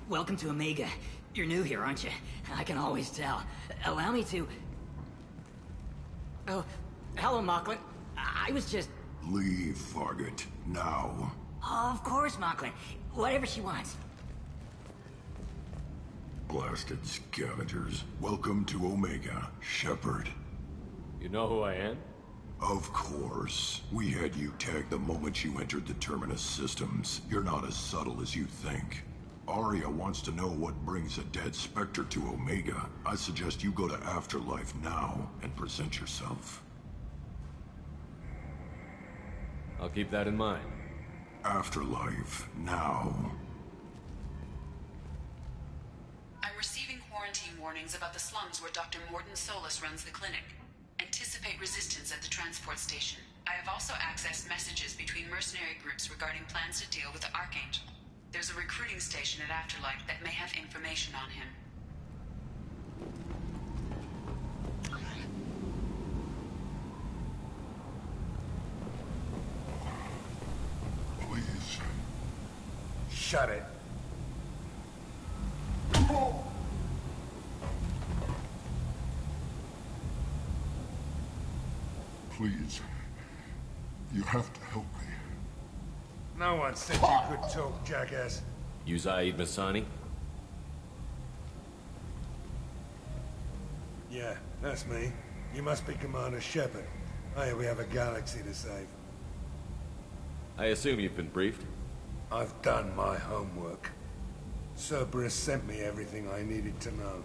Welcome to Omega. You're new here, aren't you? I can always tell. Allow me to... Oh, hello, Mocklin. I was just... Leave, Fargate. Now. Oh, of course, Mocklin. Whatever she wants. Blasted scavengers. Welcome to Omega, Shepard. You know who I am? Of course. We had you tagged the moment you entered the Terminus systems. You're not as subtle as you think. Aria wants to know what brings a dead Spectre to Omega. I suggest you go to Afterlife now and present yourself. I'll keep that in mind. Afterlife now. I'm receiving quarantine warnings about the slums where Dr. Mordin Solus runs the clinic. Anticipate resistance at the transport station. I have also accessed messages between mercenary groups regarding plans to deal with the Archangel. There's a recruiting station at Afterlife that may have information on him. Please. Shut it. Please. You have to help me. No one said you could talk, jackass. You Zaid Masani? Yeah, that's me. You must be Commander Shepard. Hey, we have a galaxy to save. I assume you've been briefed? I've done my homework. Cerberus sent me everything I needed to know.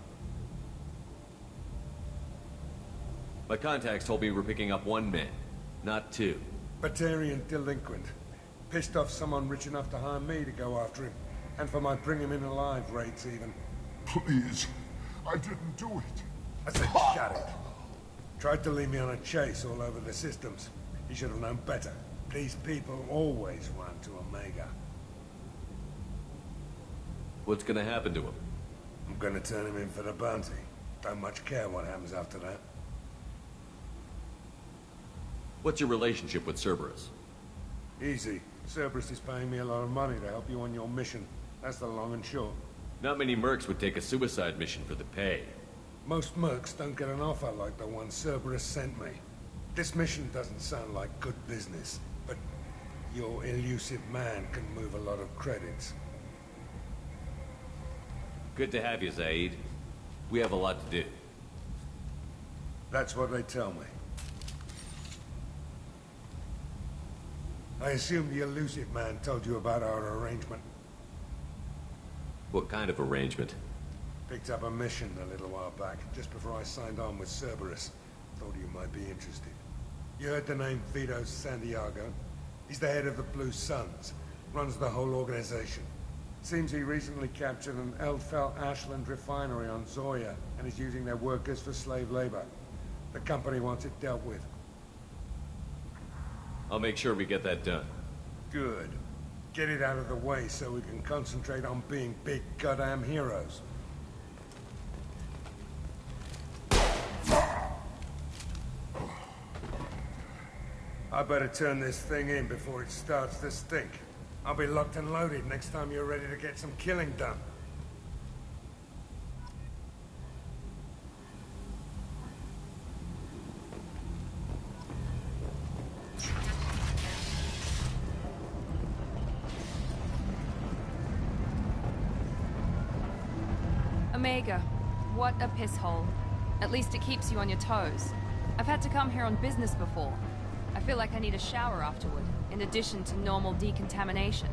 My contacts told me we're picking up one man, not two. Batarian delinquent. Pissed off someone rich enough to hire me to go after him. And for my bring him in alive rates even. Please. I didn't do it. I said shut it. Tried to lead me on a chase all over the systems. He should have known better. These people always run to Omega. What's gonna happen to him? I'm gonna turn him in for the bounty. Don't much care what happens after that. What's your relationship with Cerberus? Easy. Cerberus is paying me a lot of money to help you on your mission. That's the long and short. Not many mercs would take a suicide mission for the pay. Most mercs don't get an offer like the one Cerberus sent me. This mission doesn't sound like good business, but your elusive man can move a lot of credits. Good to have you, Zaid. We have a lot to do. That's what they tell me. I assume the elusive man told you about our arrangement. What kind of arrangement? Picked up a mission a little while back, just before I signed on with Cerberus. Thought you might be interested. You heard the name Vito Santiago? He's the head of the Blue Suns, runs the whole organization. Seems he recently captured an Eldfell Ashland refinery on Zoya, and is using their workers for slave labor. The company wants it dealt with. I'll make sure we get that done. Good. Get it out of the way so we can concentrate on being big goddamn heroes. I better turn this thing in before it starts to stink. I'll be locked and loaded next time you're ready to get some killing done. Omega, what a piss hole. At least it keeps you on your toes. I've had to come here on business before. I feel like I need a shower afterward, in addition to normal decontamination.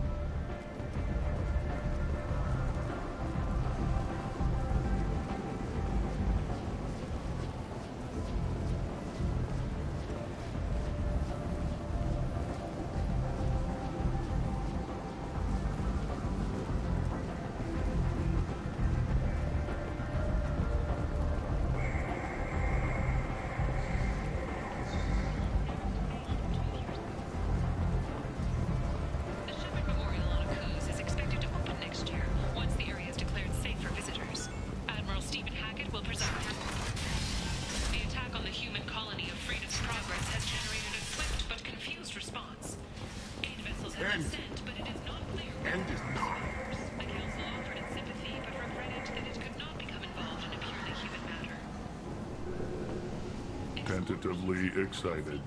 Tentatively excited.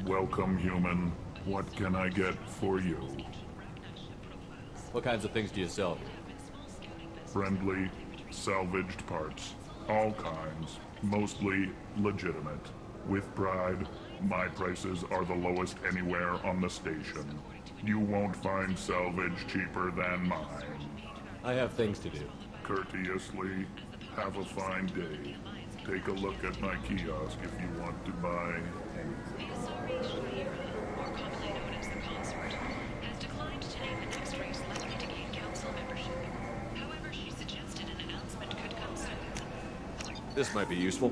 Welcome, human. What can I get for you? What kinds of things do you sell? Friendly, salvaged parts. All kinds. Mostly legitimate. With pride, my prices are the lowest anywhere on the station. You won't find salvage cheaper than mine. I have things to do. Courteously, have a fine day. Take a look at my kiosk if you want to buy anything. More commonly known as the Consort, has declined to name the next race likely to gain council membership. However, she suggested an announcement could come soon. This might be useful.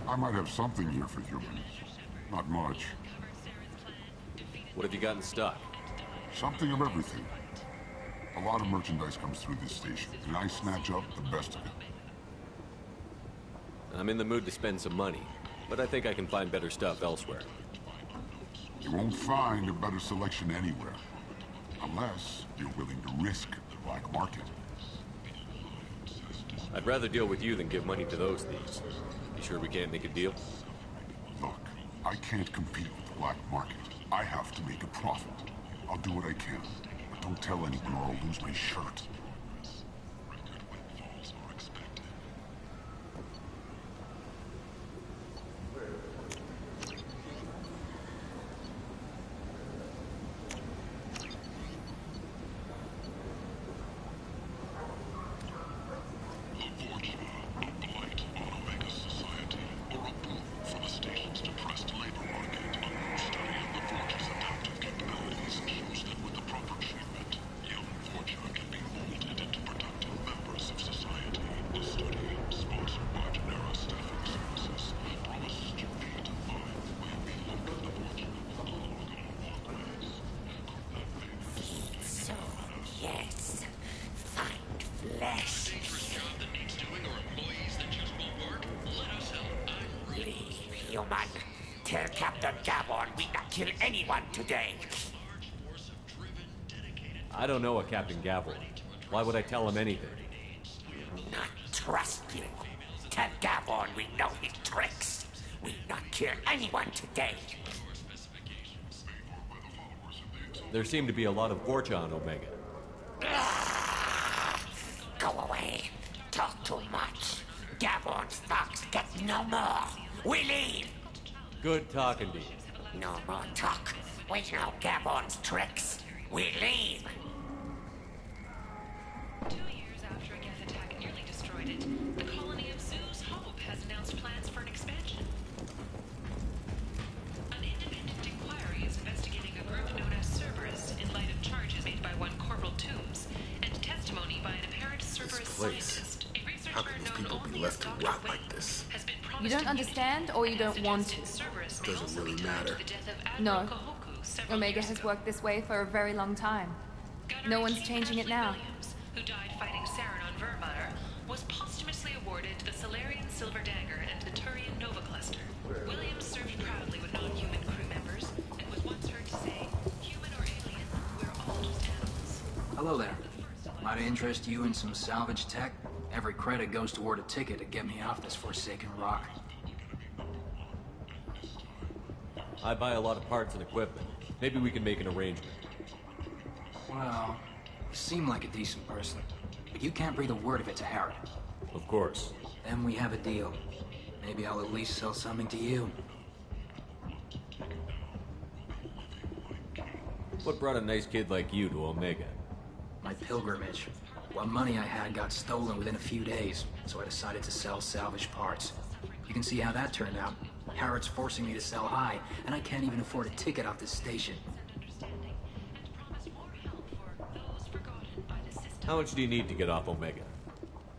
I might have something here for human. Not much. What have you got in stock? Something of everything. A lot of merchandise comes through this station, and I snatch up the best of it. I'm in the mood to spend some money, but I think I can find better stuff elsewhere. You won't find a better selection anywhere. Unless you're willing to risk the black market. I'd rather deal with you than give money to those thieves. You sure we can't make a deal? Look, I can't compete with the black market. I have to make a profit. I'll do what I can, but don't tell anyone or I'll lose my shirt. kill anyone today. I don't know a Captain Gavel. Why would I tell him anything? Not trust you. Tell Gavon we know his tricks. We'll not kill anyone today. There seem to be a lot of Vorcha on Omega. Go away. Talk too much. Gavon's fox get no more. We leave. Good talking to you. No more talk. We know Gavon's tricks. We leave. 2 years after a Geth attack nearly destroyed it, the colony of Zeus Hope has announced plans for an expansion. An independent inquiry is investigating a group known as Cerberus in light of charges made by one Corporal Toombs and testimony by an apparent Cerberus scientist. A researcher How can these people be left to rot like this? You don't understand, or you don't want to? Doesn't really matter. No. Omega has worked this way for a very long time. No one's changing it now. Who died fighting Saren on Vermeer, was posthumously awarded the Solarian Silver Dagger and the Turian Nova Cluster. Williams served proudly with non-human crew members, and was once heard to say, human or alien, we're all just animals. Hello there. Might I interest you in some salvage tech? Every credit goes toward a ticket to get me off this forsaken rock. I buy a lot of parts and equipment. Maybe we can make an arrangement. Well, you seem like a decent person, but you can't breathe a word of it to Harrod. Of course. Then we have a deal. Maybe I'll at least sell something to you. What brought a nice kid like you to Omega? My pilgrimage. What money I had got stolen within a few days, so I decided to sell salvage parts. You can see how that turned out. Harrod's forcing me to sell high, and I can't even afford a ticket off this station. How much do you need to get off Omega?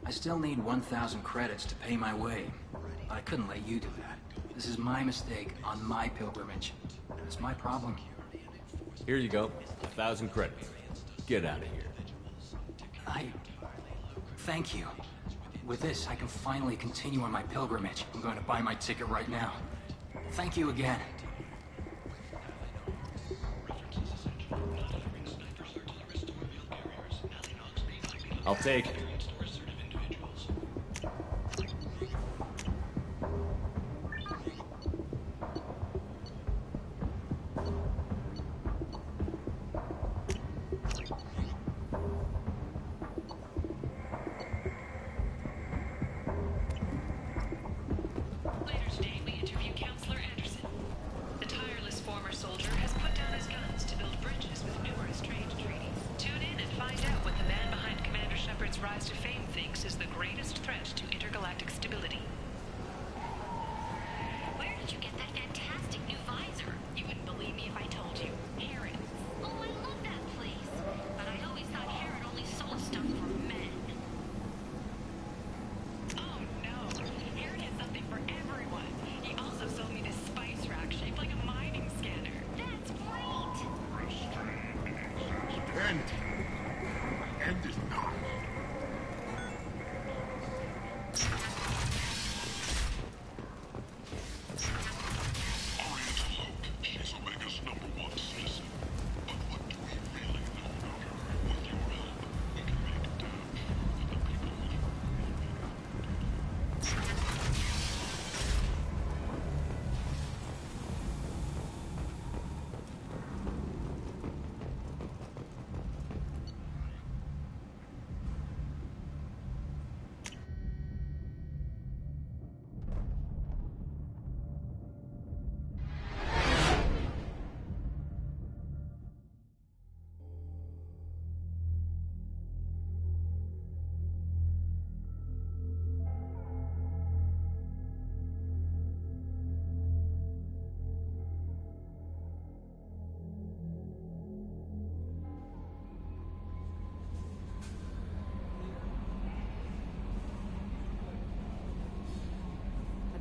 I still need 1,000 credits to pay my way. But I couldn't let you do that. This is my mistake on my pilgrimage. It's my problem. Here you go. 1,000 credits. Get out of here. Thank you. With this, I can finally continue on my pilgrimage. I'm going to buy my ticket right now. Thank you again. I'll take it. Rise to fame thinks is the greatest threat to intergalactic stability. Where did you get that fantastic new visor? You wouldn't believe me if I told you. Herod. Oh, I love that place. But I always thought Herod only sold stuff for men. Oh no, Herod has something for everyone. He also sold me this spice rack shaped like a mining scanner. That's great. End. End is not.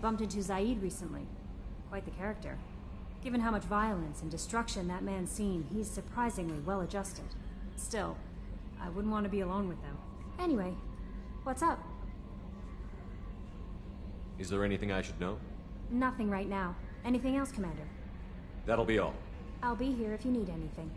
Bumped into Zaid recently. Quite the character. Given how much violence and destruction that man's seen, he's surprisingly well adjusted. Still, I wouldn't want to be alone with him. Anyway, what's up? Is there anything I should know? Nothing right now. Anything else, Commander? That'll be all. I'll be here if you need anything.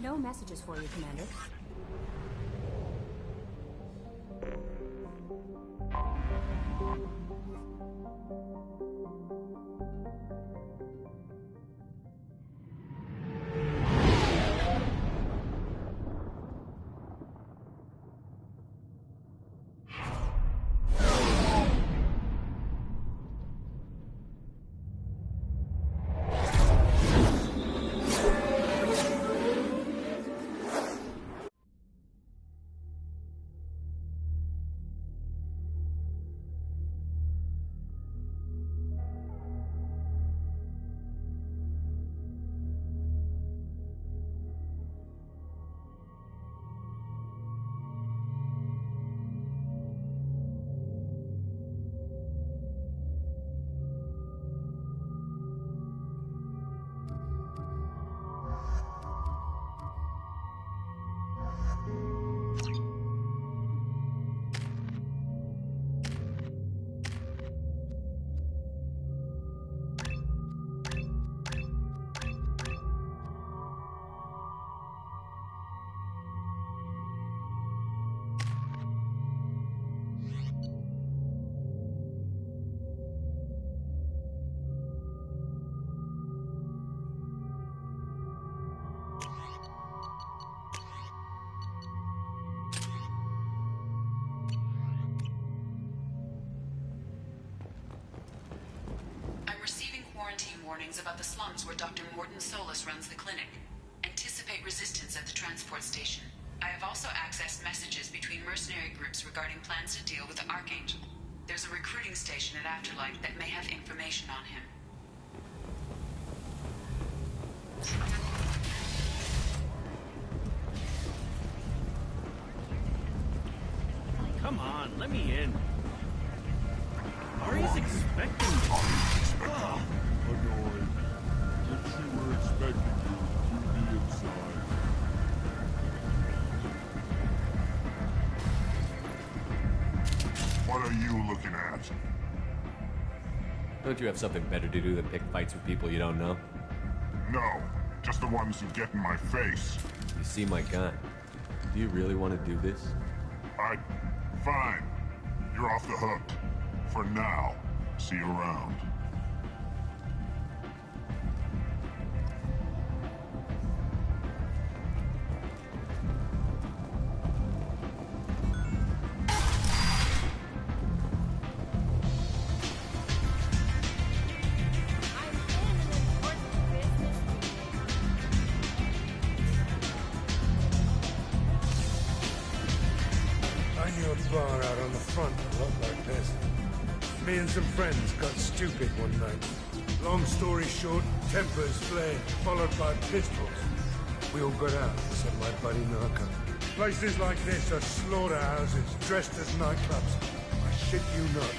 No messages for you, Commander. Warnings about the slums where Dr. Morden Solus runs the clinic. Anticipate resistance at the transport station. I have also accessed messages between mercenary groups regarding plans to deal with the Archangel. There's a recruiting station at Afterlight that may have information on him. Come on, let me in. Ari's expecting me. Annoyed. If she were expecting you, you'd be inside. What are you looking at? Don't you have something better to do than pick fights with people you don't know? No, just the ones who get in my face. You see my gun. Do you really want to do this? Fine. You're off the hook. For now. See you around. Bar out on the front that looked like this. Me and some friends got stupid one night. Long story short, tempers flared, followed by pistols. We all got out, except my buddy Narco. Places like this are slaughterhouses dressed as nightclubs. I shit you not.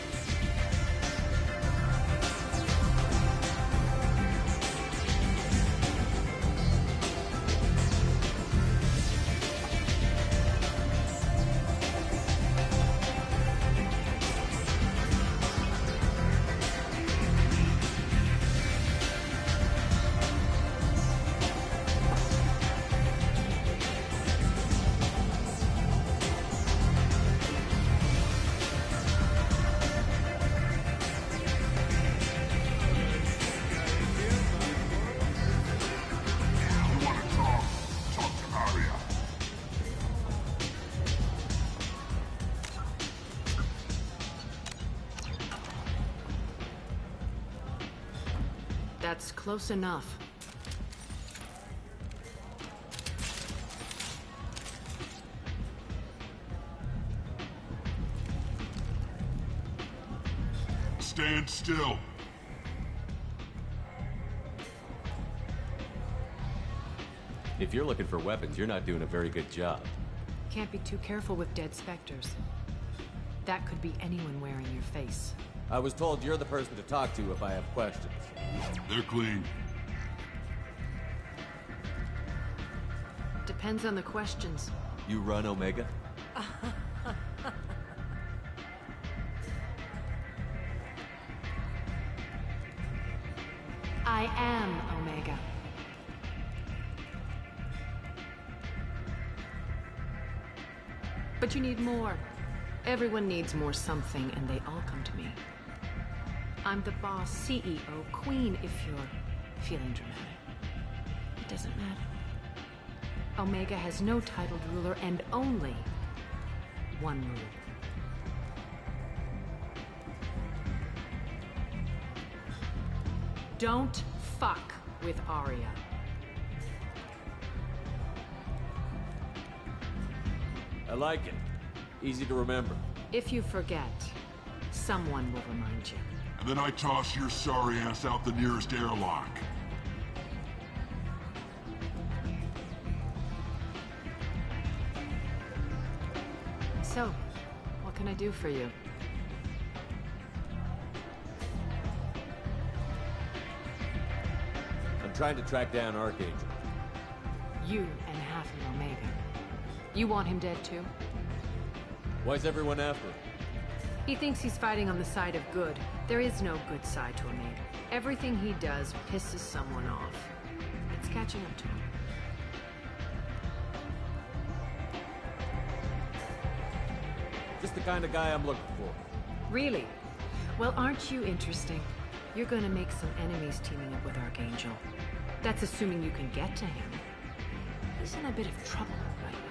That's close enough. Stand still. If you're looking for weapons, you're not doing a very good job. Can't be too careful with dead specters. That could be anyone wearing your face. I was told you're the person to talk to if I have questions. They're clean. Depends on the questions. You run Omega? I am Omega. But you need more. Everyone needs more something, and they all come to me. I'm the boss, CEO, queen, if you're feeling dramatic. It doesn't matter. Omega has no titled ruler and only one rule. Don't fuck with Arya. I like it. Easy to remember. If you forget, someone will remind you. And then I toss your sorry ass out the nearest airlock. So, what can I do for you? I'm trying to track down Archangel. You and half of Omega. You want him dead too? Why's everyone after him? He thinks he's fighting on the side of good. There is no good side to Omega. Everything he does pisses someone off. It's catching up to him. Just the kind of guy I'm looking for. Really? Well, aren't you interesting? You're gonna make some enemies teaming up with Archangel. That's assuming you can get to him. He's in a bit of trouble right now.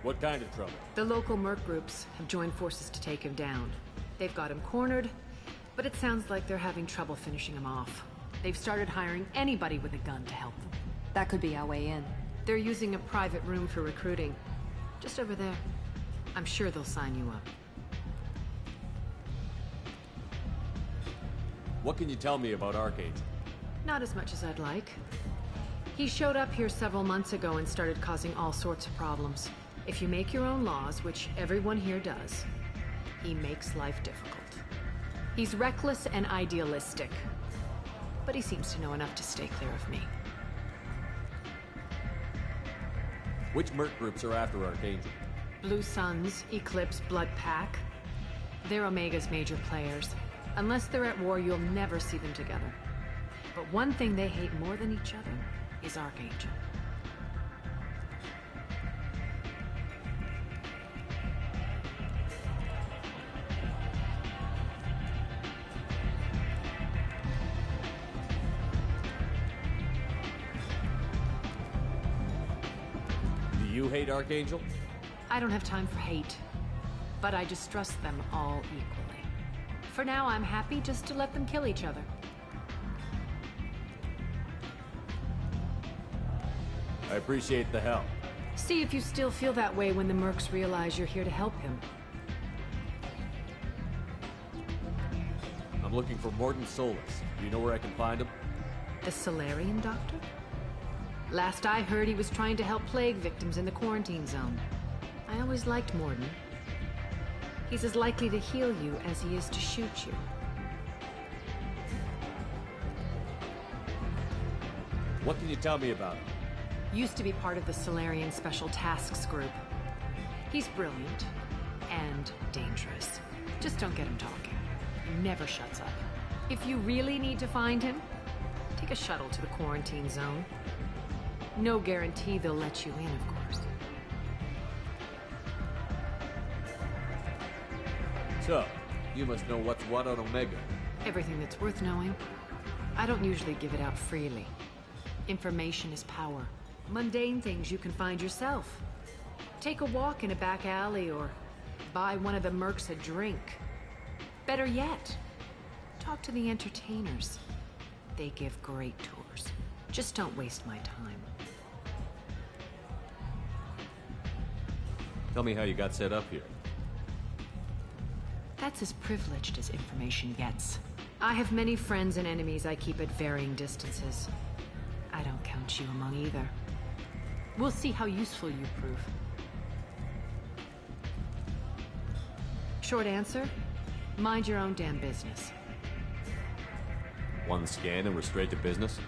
What kind of trouble? The local merc groups have joined forces to take him down. They've got him cornered, but it sounds like they're having trouble finishing him off. They've started hiring anybody with a gun to help them. That could be our way in. They're using a private room for recruiting. Just over there. I'm sure they'll sign you up. What can you tell me about Archangel? Not as much as I'd like. He showed up here several months ago and started causing all sorts of problems. If you make your own laws, which everyone here does, he makes life difficult. He's reckless and idealistic, but he seems to know enough to stay clear of me. Which merc groups are after Archangel? Blue Suns, Eclipse, Blood Pack. They're Omega's major players. Unless they're at war, you'll never see them together. But one thing they hate more than each other is Archangel. Do you hate Archangel? I don't have time for hate, but I distrust them all equally. For now, I'm happy just to let them kill each other. I appreciate the help. See if you still feel that way when the mercs realize you're here to help him. I'm looking for Mordin Solus. Do you know where I can find him? The Solarian Doctor? Last I heard, he was trying to help plague victims in the quarantine zone. I always liked Mordin. He's as likely to heal you as he is to shoot you. What can you tell me about him? Used to be part of the Solarian Special Tasks Group. He's brilliant and dangerous. Just don't get him talking. He never shuts up. If you really need to find him, take a shuttle to the quarantine zone. No guarantee they'll let you in, of course. So, you must know what's what on Omega. Everything that's worth knowing. I don't usually give it out freely. Information is power. Mundane things you can find yourself. Take a walk in a back alley or buy one of the mercs a drink. Better yet, talk to the entertainers. They give great tours. Just don't waste my time. Tell me how you got set up here. That's as privileged as information gets. I have many friends and enemies I keep at varying distances. I don't count you among either. We'll see how useful you prove. Short answer, mind your own damn business. One scan and we're straight to business?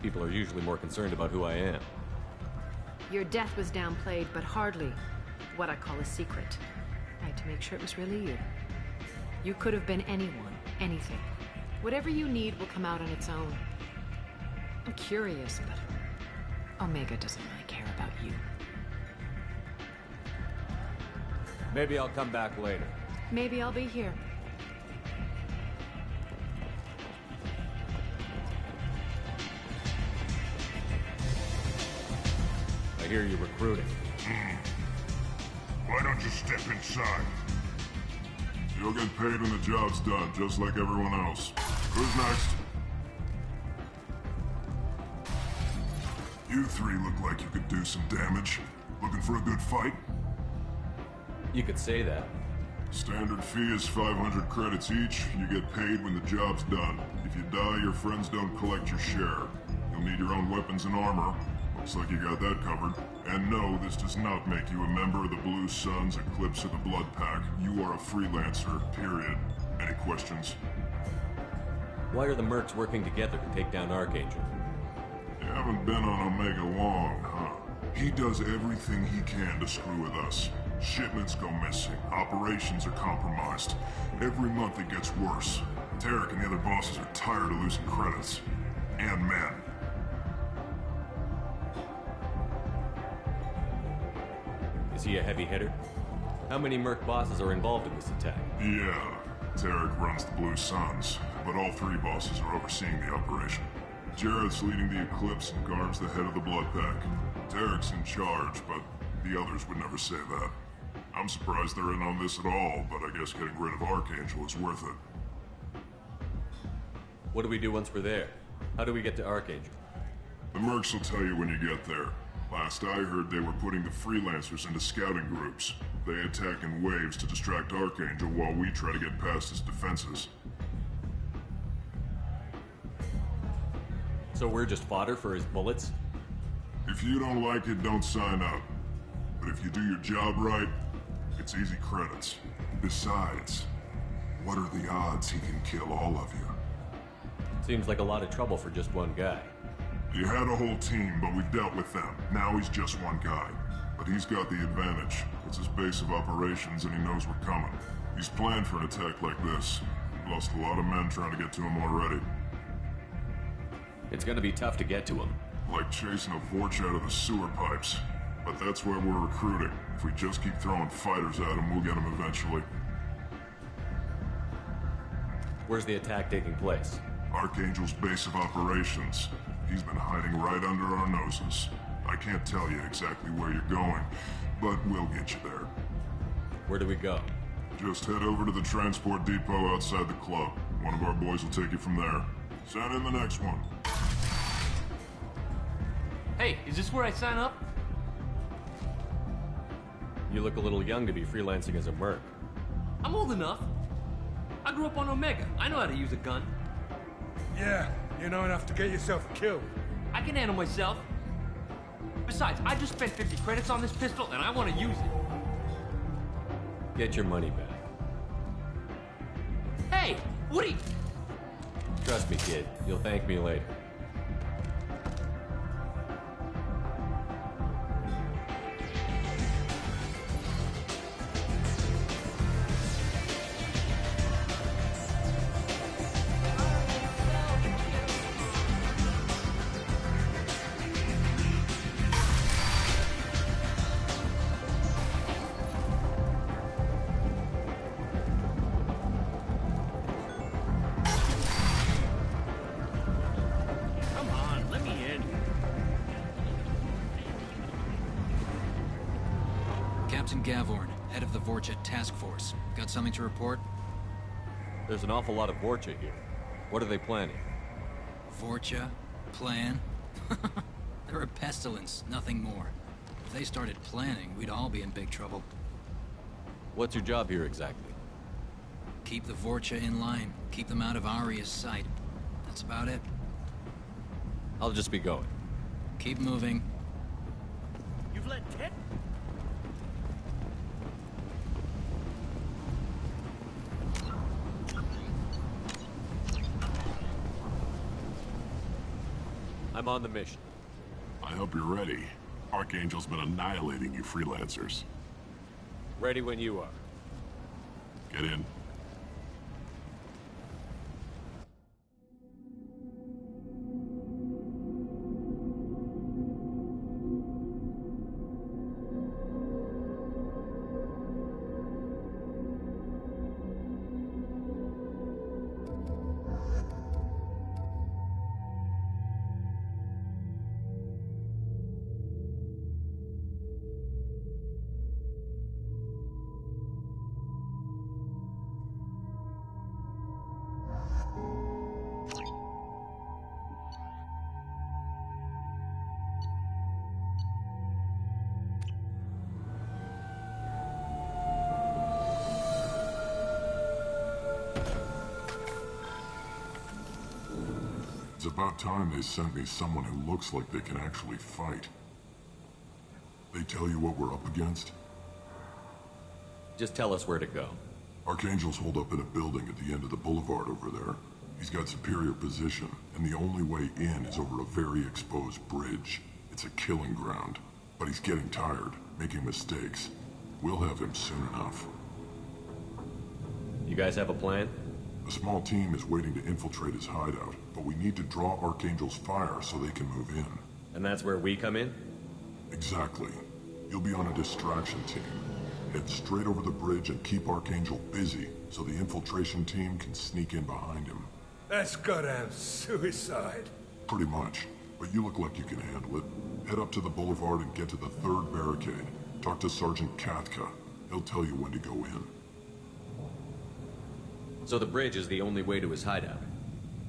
People are usually more concerned about who I am. Your death was downplayed, but hardly what I call a secret. I had to make sure it was really you. You could have been anyone, anything. Whatever you need will come out on its own. I'm curious, but Omega doesn't really care about you. Maybe I'll come back later. Maybe I'll be here. I hear you're recruiting. Why don't you step inside? You'll get paid when the job's done, just like everyone else. Who's next? You three look like you could do some damage. Looking for a good fight? You could say that. Standard fee is 500 credits each. You get paid when the job's done. If you die, your friends don't collect your share. You'll need your own weapons and armor. Looks like you got that covered. And no, this does not make you a member of the Blue Suns, Eclipse, or the Blood Pack. You are a freelancer, period. Any questions? Why are the mercs working together to take down Archangel? You haven't been on Omega long, huh? He does everything he can to screw with us. Shipments go missing. Operations are compromised. Every month it gets worse. Tarek and the other bosses are tired of losing credits. And men. Is he a heavy hitter? How many merc bosses are involved in this attack? Yeah. Tarek runs the Blue Suns, but all three bosses are overseeing the operation. Jared's leading the Eclipse and Garm's the head of the Blood Pack. Tarek's in charge, but the others would never say that. I'm surprised they're in on this at all, but I guess getting rid of Archangel is worth it. What do we do once we're there? How do we get to Archangel? The mercs will tell you when you get there. Last I heard, they were putting the freelancers into scouting groups. They attack in waves to distract Archangel while we try to get past his defenses. So we're just fodder for his bullets? If you don't like it, don't sign up. But if you do your job right, it's easy credits. Besides, what are the odds he can kill all of you? Seems like a lot of trouble for just one guy. He had a whole team, but we dealt with them. Now he's just one guy. But he's got the advantage. It's his base of operations and he knows we're coming. He's planned for an attack like this. We've lost a lot of men trying to get to him already. It's gonna be tough to get to him. Like chasing a Vorch out of the sewer pipes. But that's why we're recruiting. If we just keep throwing fighters at him, we'll get him eventually. Where's the attack taking place? Archangel's base of operations. He's been hiding right under our noses. I can't tell you exactly where you're going, but we'll get you there. Where do we go? Just head over to the transport depot outside the club. One of our boys will take you from there. Send in the next one. Hey, is this where I sign up? You look a little young to be freelancing as a merc. I'm old enough. I grew up on Omega. I know how to use a gun. Yeah, you know enough to get yourself killed. I can handle myself. Besides, I just spent 50 credits on this pistol, and I want to use it. Get your money back. Hey, Woody! Trust me, kid. You'll thank me later. Captain Gavorn, head of the Vorcha Task Force. Got something to report? There's an awful lot of Vorcha here. What are they planning? Vorcha? Plan? They're a pestilence, nothing more. If they started planning, we'd all be in big trouble. What's your job here exactly? Keep the Vorcha in line. Keep them out of Aria's sight. That's about it. I'll just be going. Keep moving. You've let Ted... I'm on the mission. I hope you're ready. Archangel's been annihilating you freelancers. Ready when you are. Get in. It's about time they sent me someone who looks like they can actually fight. They tell you what we're up against? Just tell us where to go. Archangel's holed up in a building at the end of the boulevard over there. He's got superior position, and the only way in is over a very exposed bridge. It's a killing ground. But he's getting tired, making mistakes. We'll have him soon enough. You guys have a plan? A small team is waiting to infiltrate his hideout, but we need to draw Archangel's fire so they can move in. And that's where we come in? Exactly. You'll be on a distraction team. Head straight over the bridge and keep Archangel busy so the infiltration team can sneak in behind him. That's goddamn suicide. Pretty much. But you look like you can handle it. Head up to the boulevard and get to the third barricade. Talk to Sergeant Katka. He'll tell you when to go in. So the bridge is the only way to his hideout?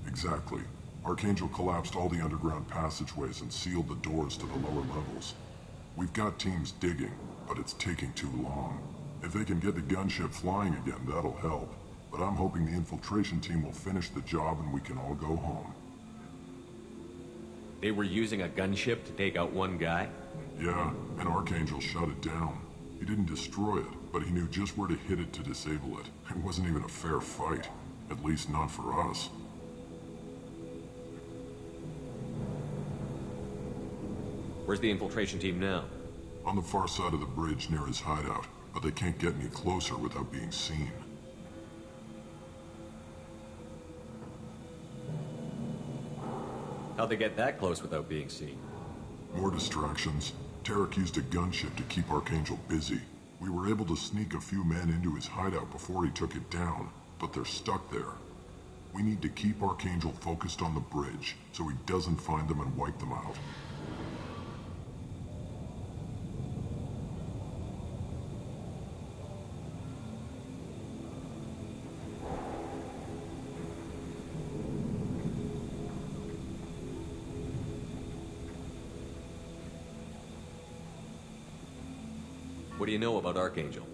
Exactly. Archangel collapsed all the underground passageways and sealed the doors to the lower levels. We've got teams digging, but it's taking too long. If they can get the gunship flying again, that'll help. But I'm hoping the infiltration team will finish the job and we can all go home. They were using a gunship to take out one guy? Yeah, and Archangel shut it down. He didn't destroy it, but he knew just where to hit it to disable it. It wasn't even a fair fight. At least not for us. Where's the infiltration team now? On the far side of the bridge near his hideout, but they can't get any closer without being seen. How'd they get that close without being seen? More distractions. Tarek used a gunship to keep Archangel busy. We were able to sneak a few men into his hideout before he took it down, but they're stuck there. We need to keep Archangel focused on the bridge, so he doesn't find them and wipe them out. What do you know about Archangel?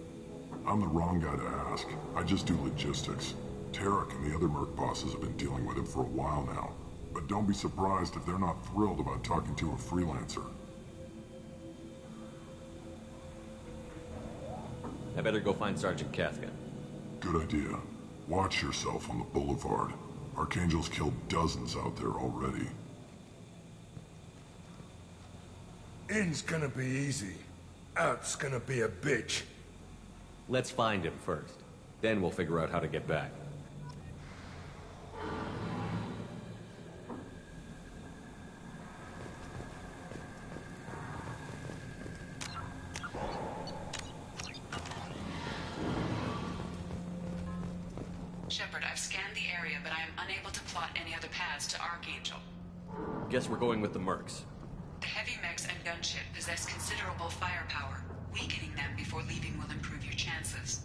I'm the wrong guy to ask. I just do logistics. Tarek and the other merc bosses have been dealing with him for a while now. But don't be surprised if they're not thrilled about talking to a freelancer. I better go find Sergeant Katka. Good idea. Watch yourself on the boulevard. Archangel's killed dozens out there already. In's gonna be easy. Out's gonna be a bitch. Let's find him first. Then we'll figure out how to get back. Shepard, I've scanned the area, but I am unable to plot any other paths to Archangel. Guess we're going with the mercs. The heavy mechs and gunship possess considerable firepower. Weakening them before before leaving will improve your chances.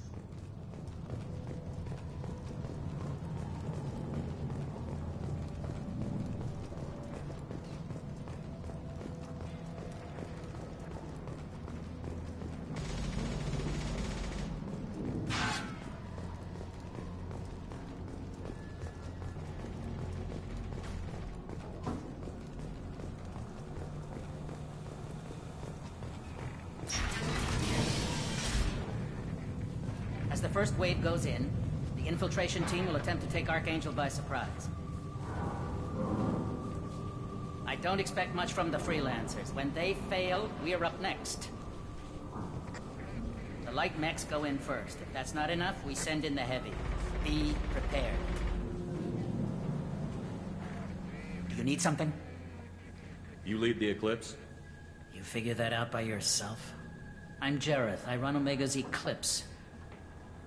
As the first wave goes in, the infiltration team will attempt to take Archangel by surprise. I don't expect much from the freelancers. When they fail, we're up next. The light mechs go in first. If that's not enough, we send in the heavy. Be prepared. Do you need something? You lead the Eclipse? You figure that out by yourself? I'm Jareth. I run Omega's Eclipse.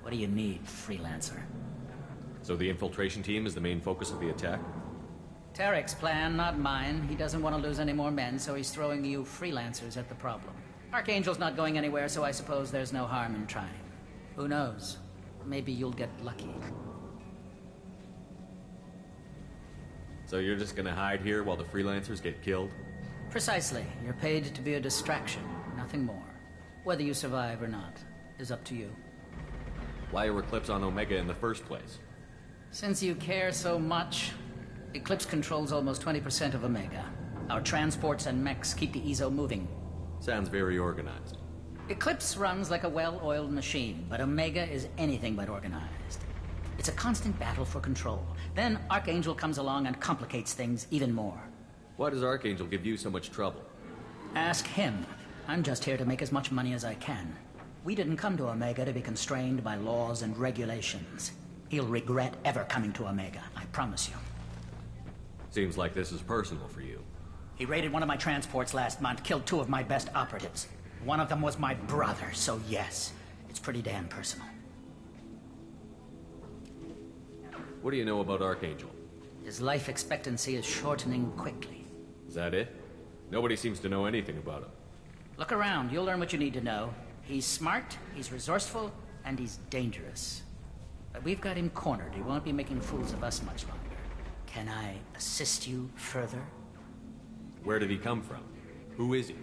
What do you need, freelancer? So the infiltration team is the main focus of the attack? Tarek's plan, not mine. He doesn't want to lose any more men, so he's throwing you freelancers at the problem. Archangel's not going anywhere, so I suppose there's no harm in trying. Who knows? Maybe you'll get lucky. So you're just gonna hide here while the freelancers get killed? Precisely. You're paid to be a distraction, nothing more. Whether you survive or not is up to you. Why are Eclipse on Omega in the first place? Since you care so much, Eclipse controls almost 20% of Omega. Our transports and mechs keep the EZO moving. Sounds very organized. Eclipse runs like a well-oiled machine, but Omega is anything but organized. It's a constant battle for control. Then Archangel comes along and complicates things even more. Why does Archangel give you so much trouble? Ask him. I'm just here to make as much money as I can. We didn't come to Omega to be constrained by laws and regulations. He'll regret ever coming to Omega, I promise you. Seems like this is personal for you. He raided one of my transports last month, killed 2 of my best operatives. One of them was my brother, so yes, it's pretty damn personal. What do you know about Archangel? His life expectancy is shortening quickly. Is that it? Nobody seems to know anything about him. Look around, you'll learn what you need to know. He's smart, he's resourceful, and he's dangerous. But we've got him cornered. He won't be making fools of us much longer. Can I assist you further? Where did he come from? Who is he?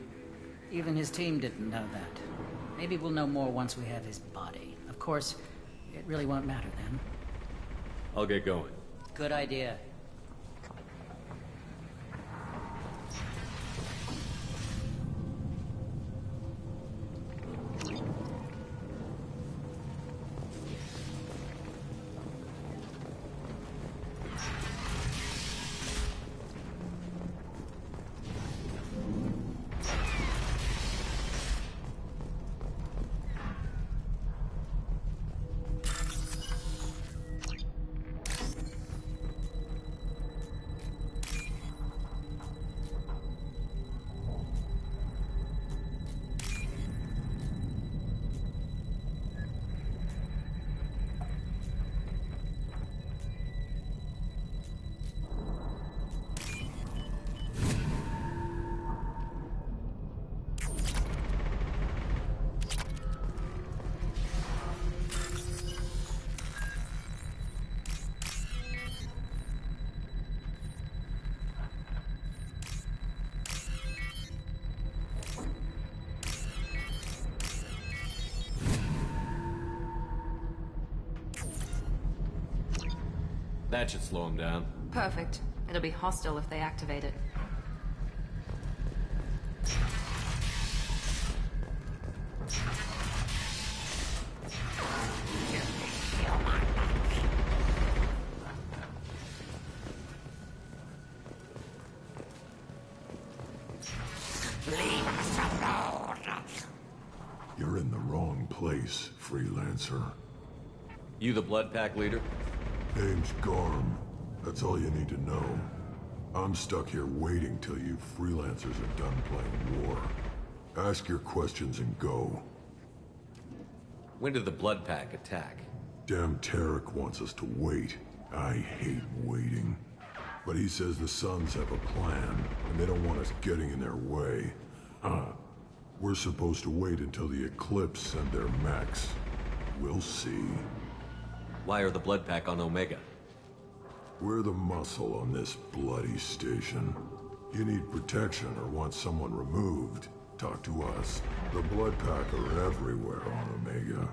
Even his team didn't know that. Maybe we'll know more once we have his body. Of course, it really won't matter then. I'll get going. Good idea. That should slow him down. Perfect. It'll be hostile if they activate it. Leave us alone. You're in the wrong place, freelancer. You the Blood Pack leader? Name's Garm. That's all you need to know. I'm stuck here waiting till you freelancers are done playing war. Ask your questions and go. When did the Blood Pack attack? Damn Tarek wants us to wait. I hate waiting. But he says the Sons have a plan, and they don't want us getting in their way. We're supposed to wait until the Eclipse send their mechs. We'll see. Why are the Blood Pack on Omega? We're the muscle on this bloody station. You need protection or want someone removed, talk to us. The Blood Pack are everywhere on Omega.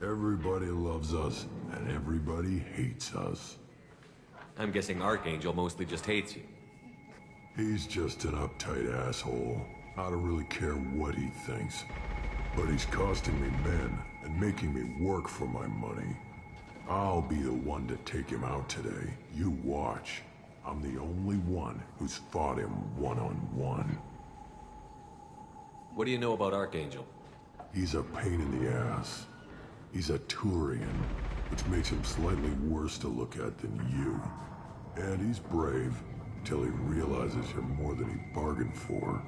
Everybody loves us, and everybody hates us. I'm guessing Archangel mostly just hates you. He's just an uptight asshole. I don't really care what he thinks. But he's costing me men and making me work for my money. I'll be the one to take him out today. You watch. I'm the only one who's fought him one-on-one. What do you know about Archangel? He's a pain in the ass. He's a Turian, which makes him slightly worse to look at than you. And he's brave, till he realizes you're more than he bargained for.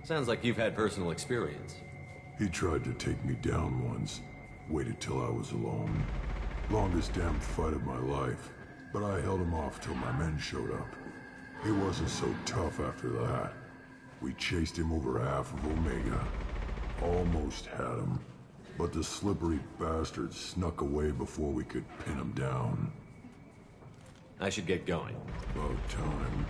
Sounds like you've had personal experience. He tried to take me down once. Waited till I was alone. Longest damn fight of my life. But I held him off till my men showed up. He wasn't so tough after that. We chased him over half of Omega. Almost had him. But the slippery bastard snuck away before we could pin him down. I should get going. About time.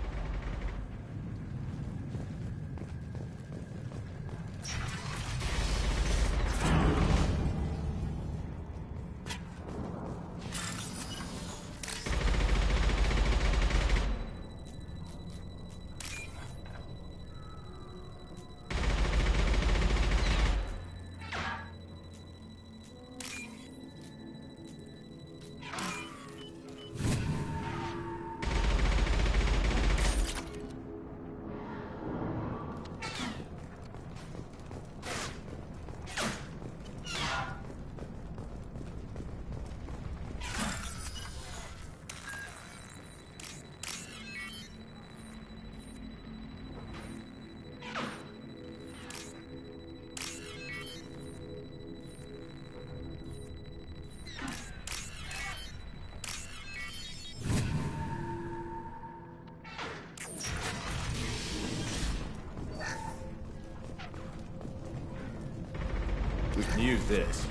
We can use this.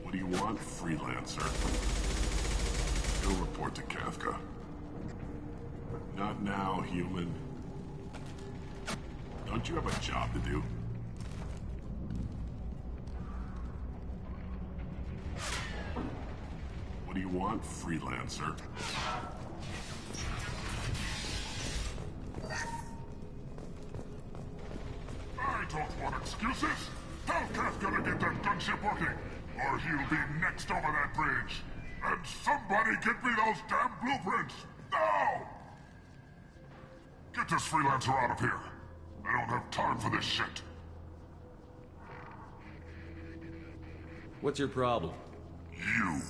What do you want, Freelancer? Go report to Kafka. Not now, human. Don't you have a job to do? What do you want, Freelancer? I don't want excuses! Tell Kafka to get that gunship working, or he'll be next over that bridge. And somebody get me those damn blueprints! Now! Get this Freelancer out of here. I don't have time for this shit. What's your problem? You!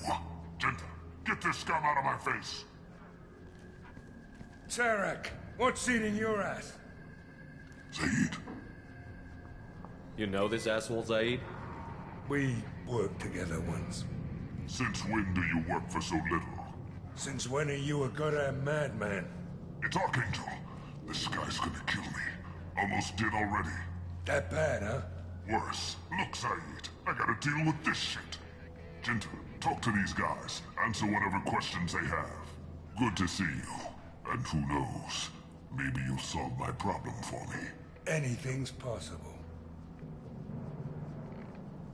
Jinta, get this scum out of my face! Tarek, what's eating your ass? Zaid. You know this asshole, Zaid? We worked together once. Since when do you work for so little? Since when are you a goddamn madman? It's Archangel. This guy's gonna kill me. Almost did already. That bad, huh? Worse. Look, Zaid, I gotta deal with this shit. Jinta, talk to these guys. Answer whatever questions they have. Good to see you. And who knows, maybe you'll solve my problem for me. Anything's possible.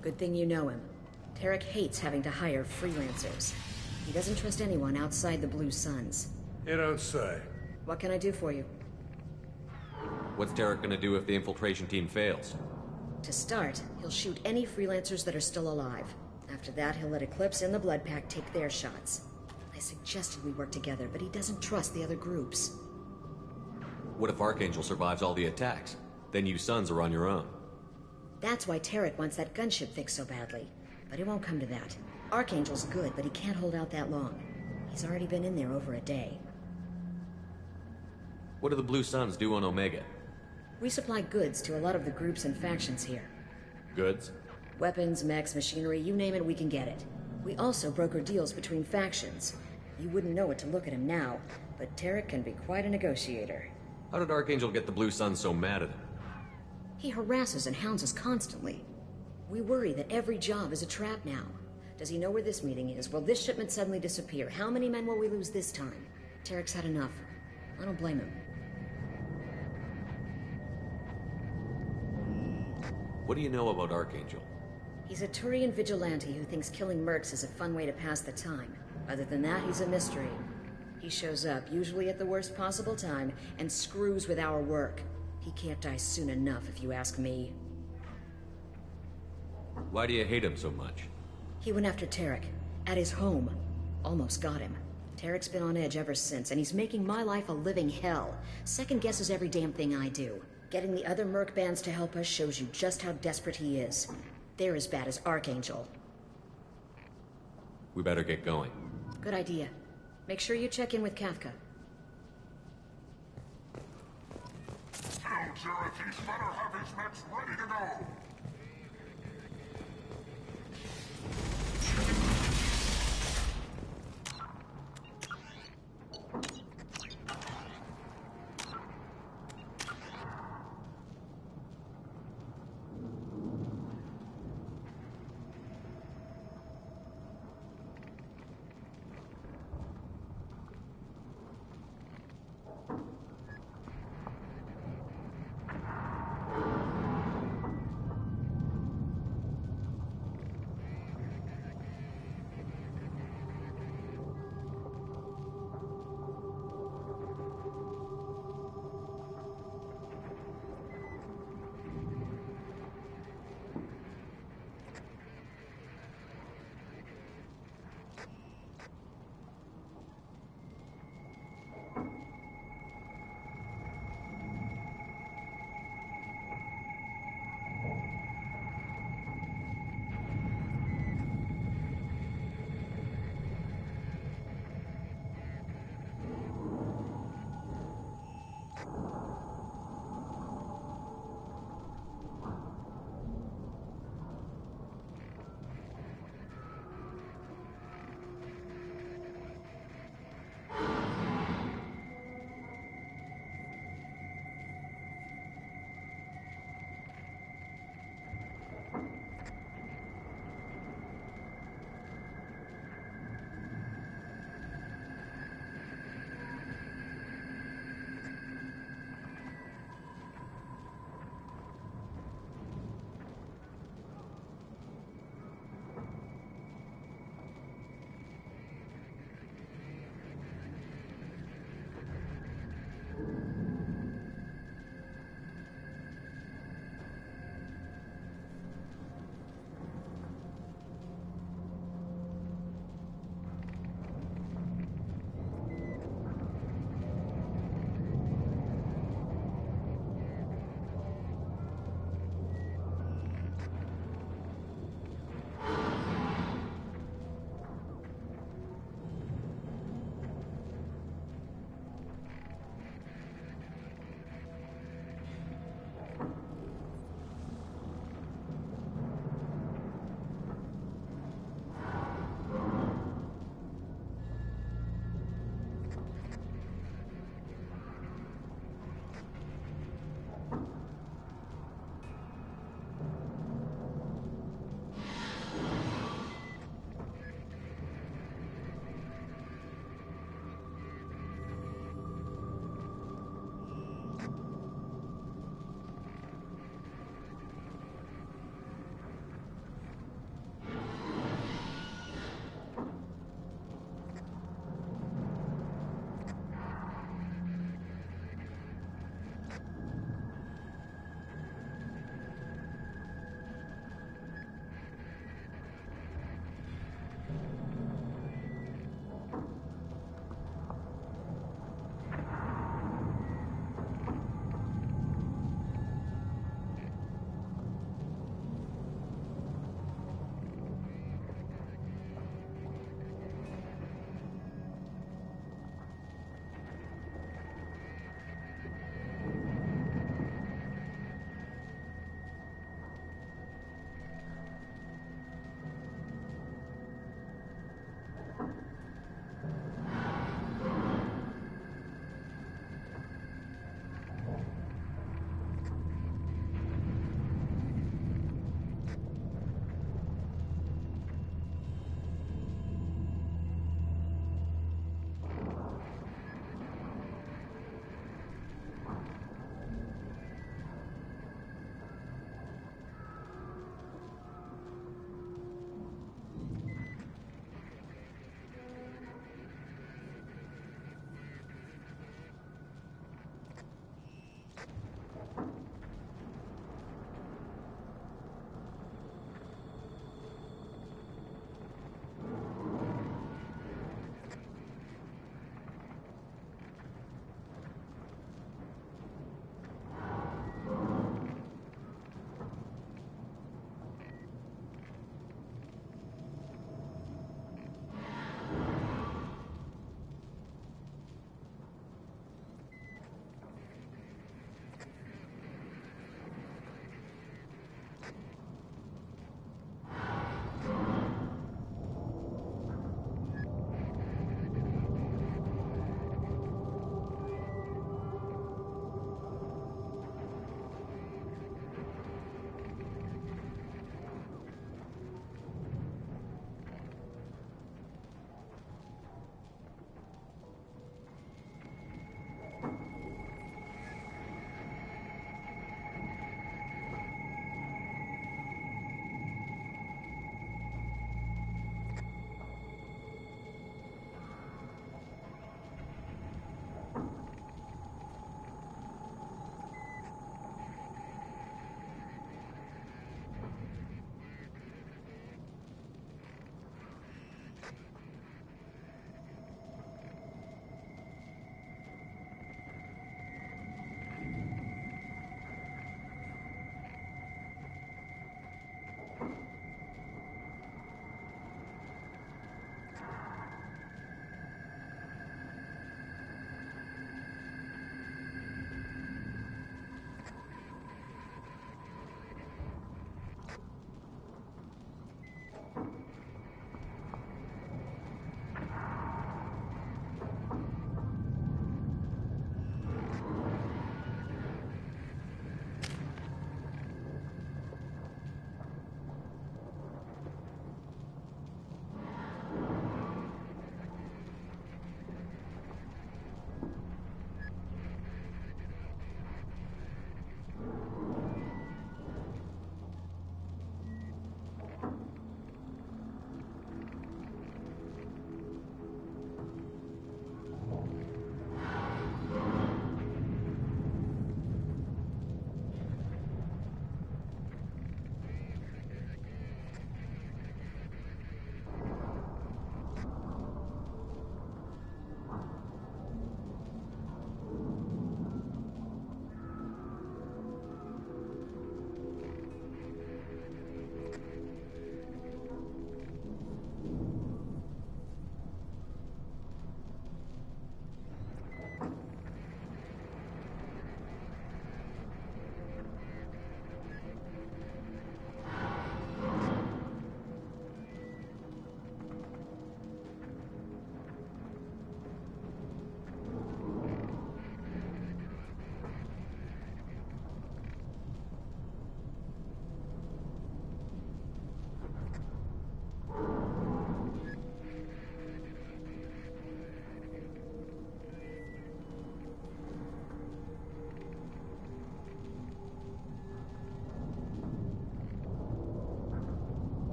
Good thing you know him. Tarek hates having to hire freelancers. He doesn't trust anyone outside the Blue Suns. You don't say. What can I do for you? What's Tarek gonna do if the infiltration team fails? To start, he'll shoot any freelancers that are still alive. After that, he'll let Eclipse and the Blood Pack take their shots. I suggested we work together, but he doesn't trust the other groups. What if Archangel survives all the attacks? Then you Sons are on your own. That's why Tarek wants that gunship fixed so badly. But it won't come to that. Archangel's good, but he can't hold out that long. He's already been in there over a day. What do the Blue Suns do on Omega? We supply goods to a lot of the groups and factions here. Goods? Weapons, mechs, machinery, you name it, we can get it. We also broker deals between factions. You wouldn't know it to look at him now, but Tarek can be quite a negotiator. How did Archangel get the Blue Sun so mad at him? He harasses and hounds us constantly. We worry that every job is a trap now. Does he know where this meeting is? Will this shipment suddenly disappear? How many men will we lose this time? Tarek's had enough. I don't blame him. What do you know about Archangel? He's a Turian vigilante who thinks killing mercs is a fun way to pass the time. Other than that, he's a mystery. He shows up, usually at the worst possible time, and screws with our work. He can't die soon enough, if you ask me. Why do you hate him so much? He went after Tarek, at his home. Almost got him. Tarek's been on edge ever since, and he's making my life a living hell. Second guesses every damn thing I do. Getting the other merc bands to help us shows you just how desperate he is. They're as bad as Archangel. We better get going. Good idea. Make sure you check in with Kafka. Tell Jareth he's better have his mechs ready to go!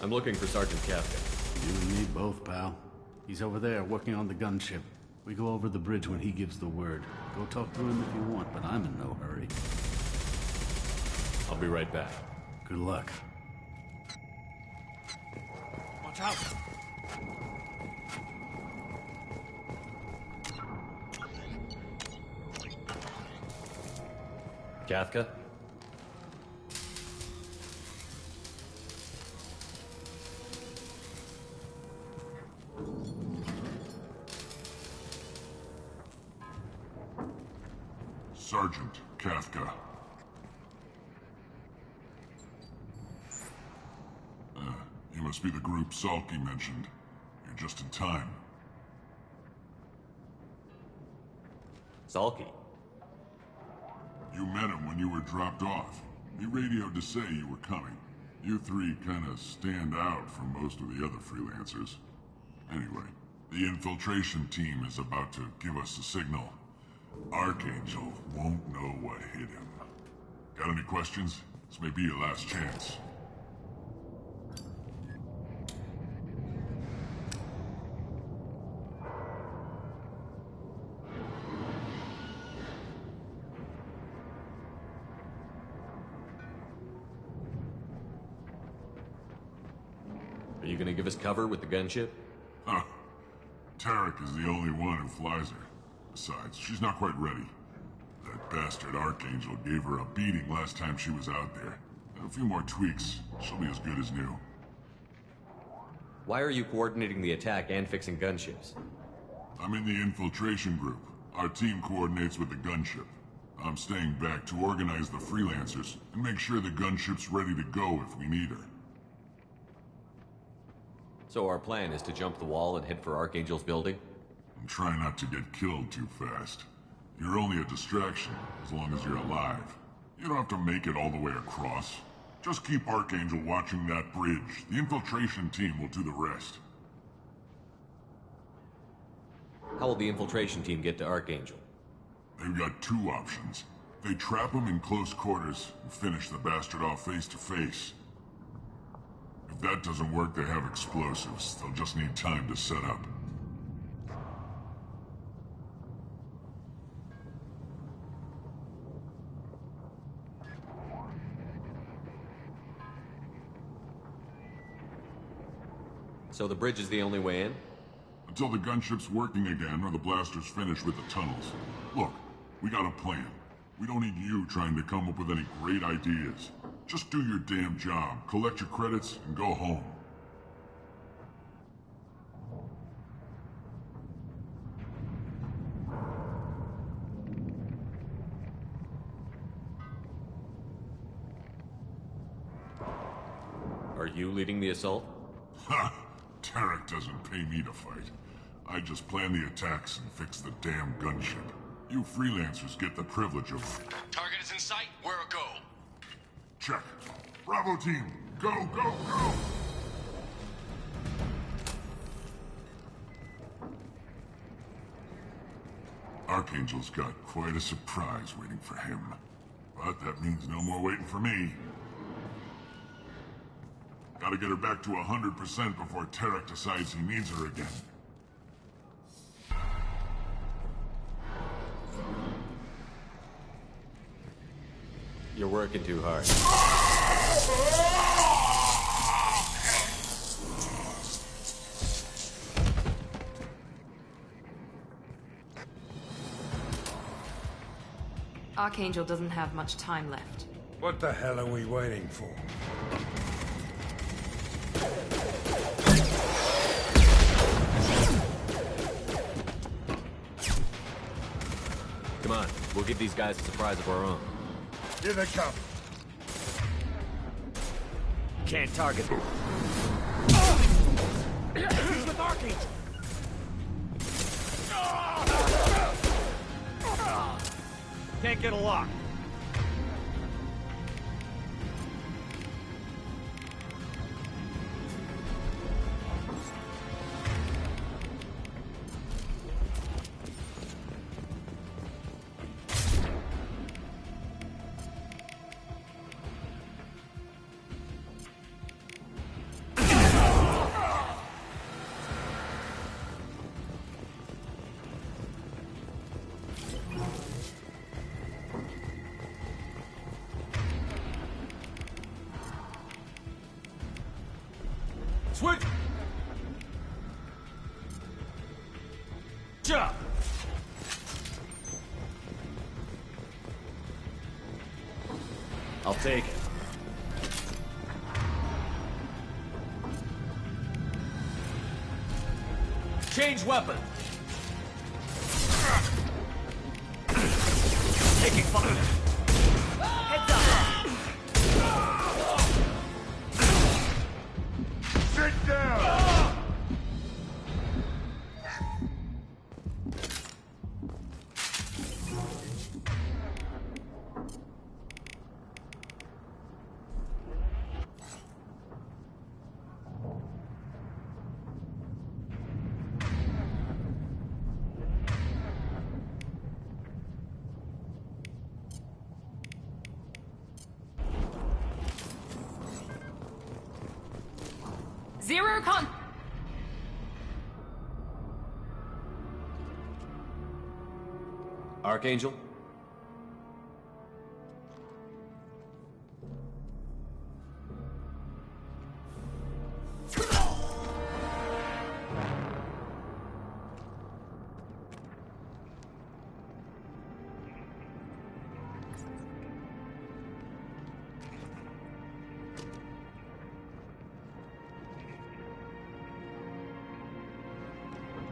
I'm looking for Sergeant Kafka. You and me both, pal. He's over there working on the gunship. We go over the bridge when he gives the word. Go talk to him if you want, but I'm in no hurry. I'll be right back. Good luck. Watch out! Kafka? Sergeant Kafka. You must be the group Salky mentioned. You're just in time. Salky? You met him when you were dropped off. He radioed to say you were coming. You three kinda stand out from most of the other freelancers. Anyway, the infiltration team is about to give us a signal. Archangel won't know what hit him. Got any questions? This may be your last chance. Are you gonna give us cover with the gunship? Huh. Tarek is the only one who flies her. Besides, she's not quite ready. That bastard Archangel gave her a beating last time she was out there. A few more tweaks, she'll be as good as new. Why are you coordinating the attack and fixing gunships? I'm in the infiltration group. Our team coordinates with the gunship. I'm staying back to organize the freelancers and make sure the gunship's ready to go if we need her. So our plan is to jump the wall and head for Archangel's building? And try not to get killed too fast. You're only a distraction, as long as you're alive. You don't have to make it all the way across. Just keep Archangel watching that bridge. The infiltration team will do the rest. How will the infiltration team get to Archangel? They've got two options. They trap him in close quarters and finish the bastard off face to face. If that doesn't work, they have explosives. They'll just need time to set up. So the bridge is the only way in? Until the gunship's working again or the blasters finish with the tunnels. Look, we got a plan. We don't need you trying to come up with any great ideas. Just do your damn job, collect your credits, and go home. Are you leading the assault? Ha! Tarek doesn't pay me to fight. I just plan the attacks and fix the damn gunship. You freelancers get the privilege of... Target is in sight. Where a go? Check. Bravo team, go, go, go! Archangel's got quite a surprise waiting for him. But that means no more waiting for me. Gotta get her back to 100% before Tarek decides he needs her again. You're working too hard. Archangel doesn't have much time left. What the hell are we waiting for? Come on, we'll give these guys a surprise of our own. Here they come. Can't target them. He's with Archangel. Can't get a lock. Switch! Jump! I'll take it. Change weapon. Taking fire. Heads up. Sit down! Zero con... Archangel?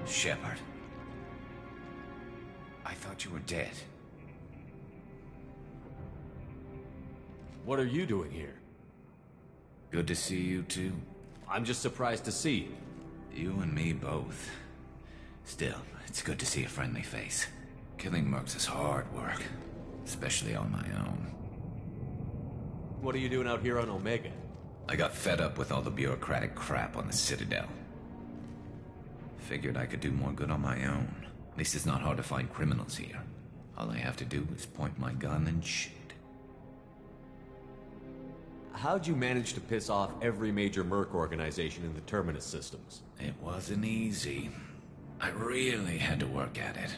Shepard. I thought you were dead. What are you doing here? Good to see you too. I'm just surprised to see you. You and me both. Still, it's good to see a friendly face. Killing mercs is hard work, especially on my own. What are you doing out here on Omega? I got fed up with all the bureaucratic crap on the Citadel. Figured I could do more good on my own. At least it's not hard to find criminals here. All I have to do is point my gun and shoot. How'd you manage to piss off every major merc organization in the Terminus systems? It wasn't easy. I really had to work at it.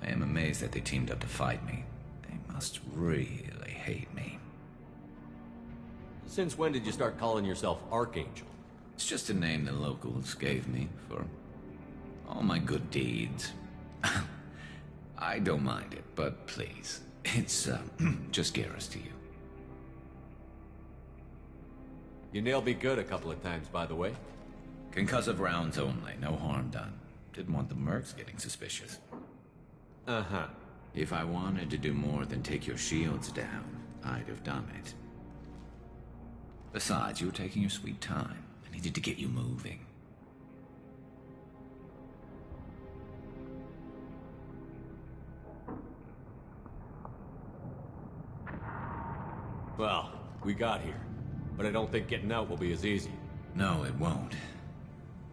I am amazed that they teamed up to fight me. They must really hate me. Since when did you start calling yourself Archangel? It's just a name the locals gave me for all my good deeds. I don't mind it, but please, it's just Garrus to you. You nailed me good a couple of times, by the way. Concussive rounds only, no harm done. Didn't want the mercs getting suspicious. Uh-huh. If I wanted to do more than take your shields down, I'd have done it. Besides, you were taking your sweet time. I needed to get you moving. Well, we got here. But I don't think getting out will be as easy. No, it won't.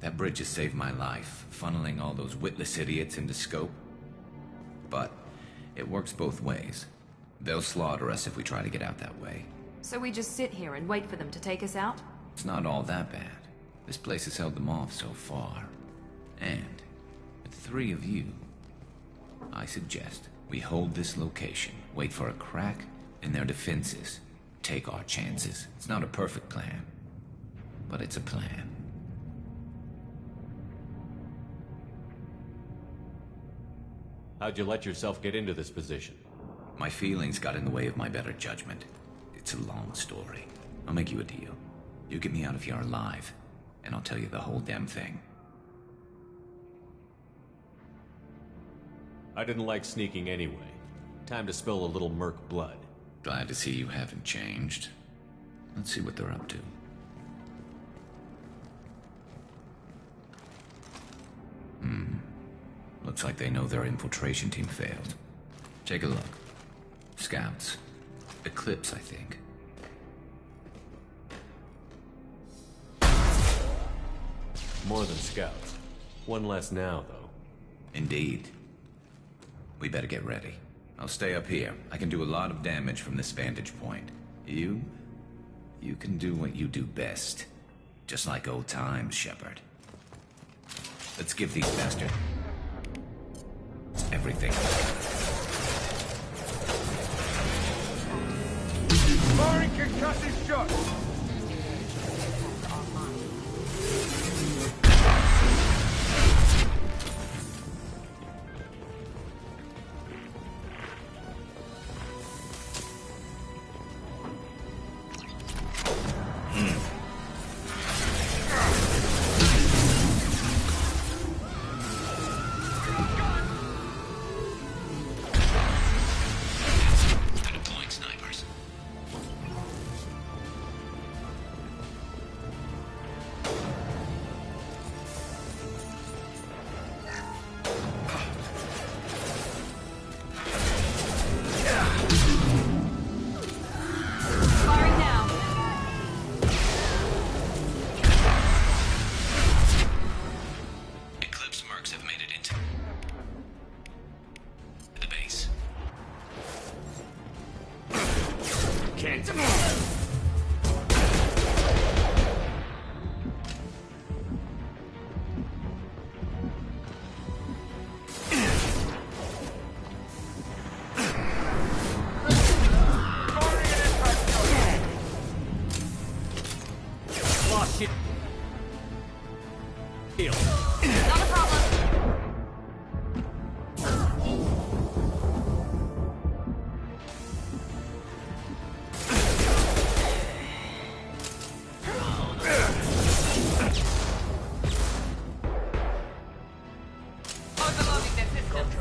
That bridge has saved my life, funneling all those witless idiots into scope. But it works both ways. They'll slaughter us if we try to get out that way. So we just sit here and wait for them to take us out? It's not all that bad. This place has held them off so far. And with 3 of you, I suggest we hold this location, wait for a crack in their defenses, take our chances. It's not a perfect plan, but it's a plan. How'd you let yourself get into this position? My feelings got in the way of my better judgment. It's a long story. I'll make you a deal. You get me out of here alive, and I'll tell you the whole damn thing. I didn't like sneaking anyway. Time to spill a little merc blood. Glad to see you haven't changed. Let's see what they're up to. Looks like they know their infiltration team failed. Take a look. Scouts. Eclipse, I think. More than scouts. One less now, though. Indeed. We better get ready. I'll stay up here. I can do a lot of damage from this vantage point. You can do what you do best. Just like old times, Shepard. Let's give these bastards everything. Firing concussive shots! can't. Lost it. Heal. Not a problem. Overloading their systems.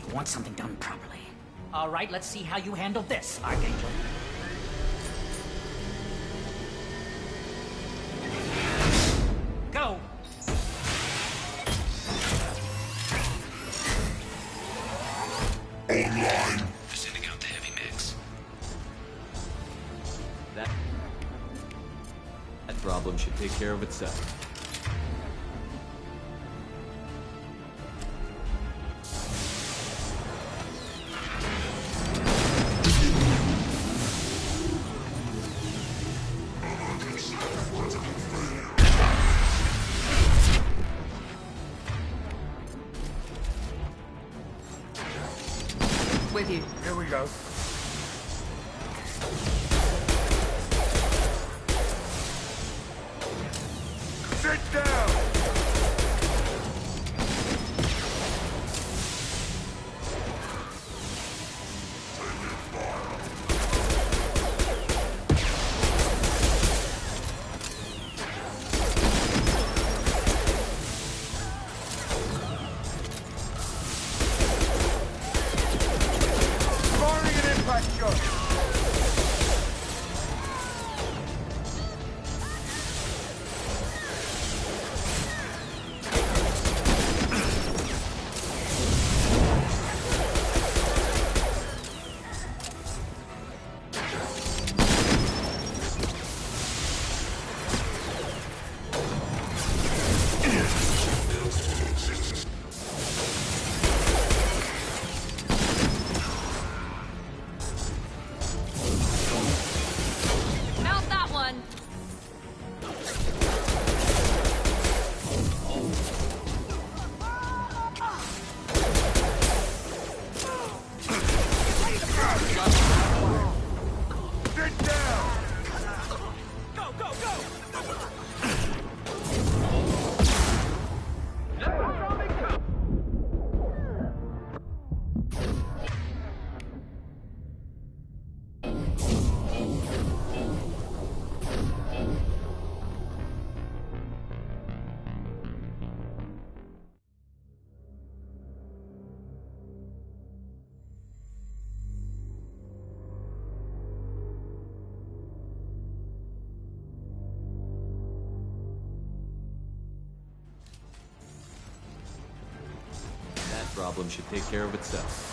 You want something done properly. All right, let's see how you handle this, Archangel. Go! Online. Sending out the heavy mix. That problem should take care of itself. With you. Here we go. Sit down! Firing an impact shot! Mount that one. Sit down! Go, go, go! That problem should take care of itself.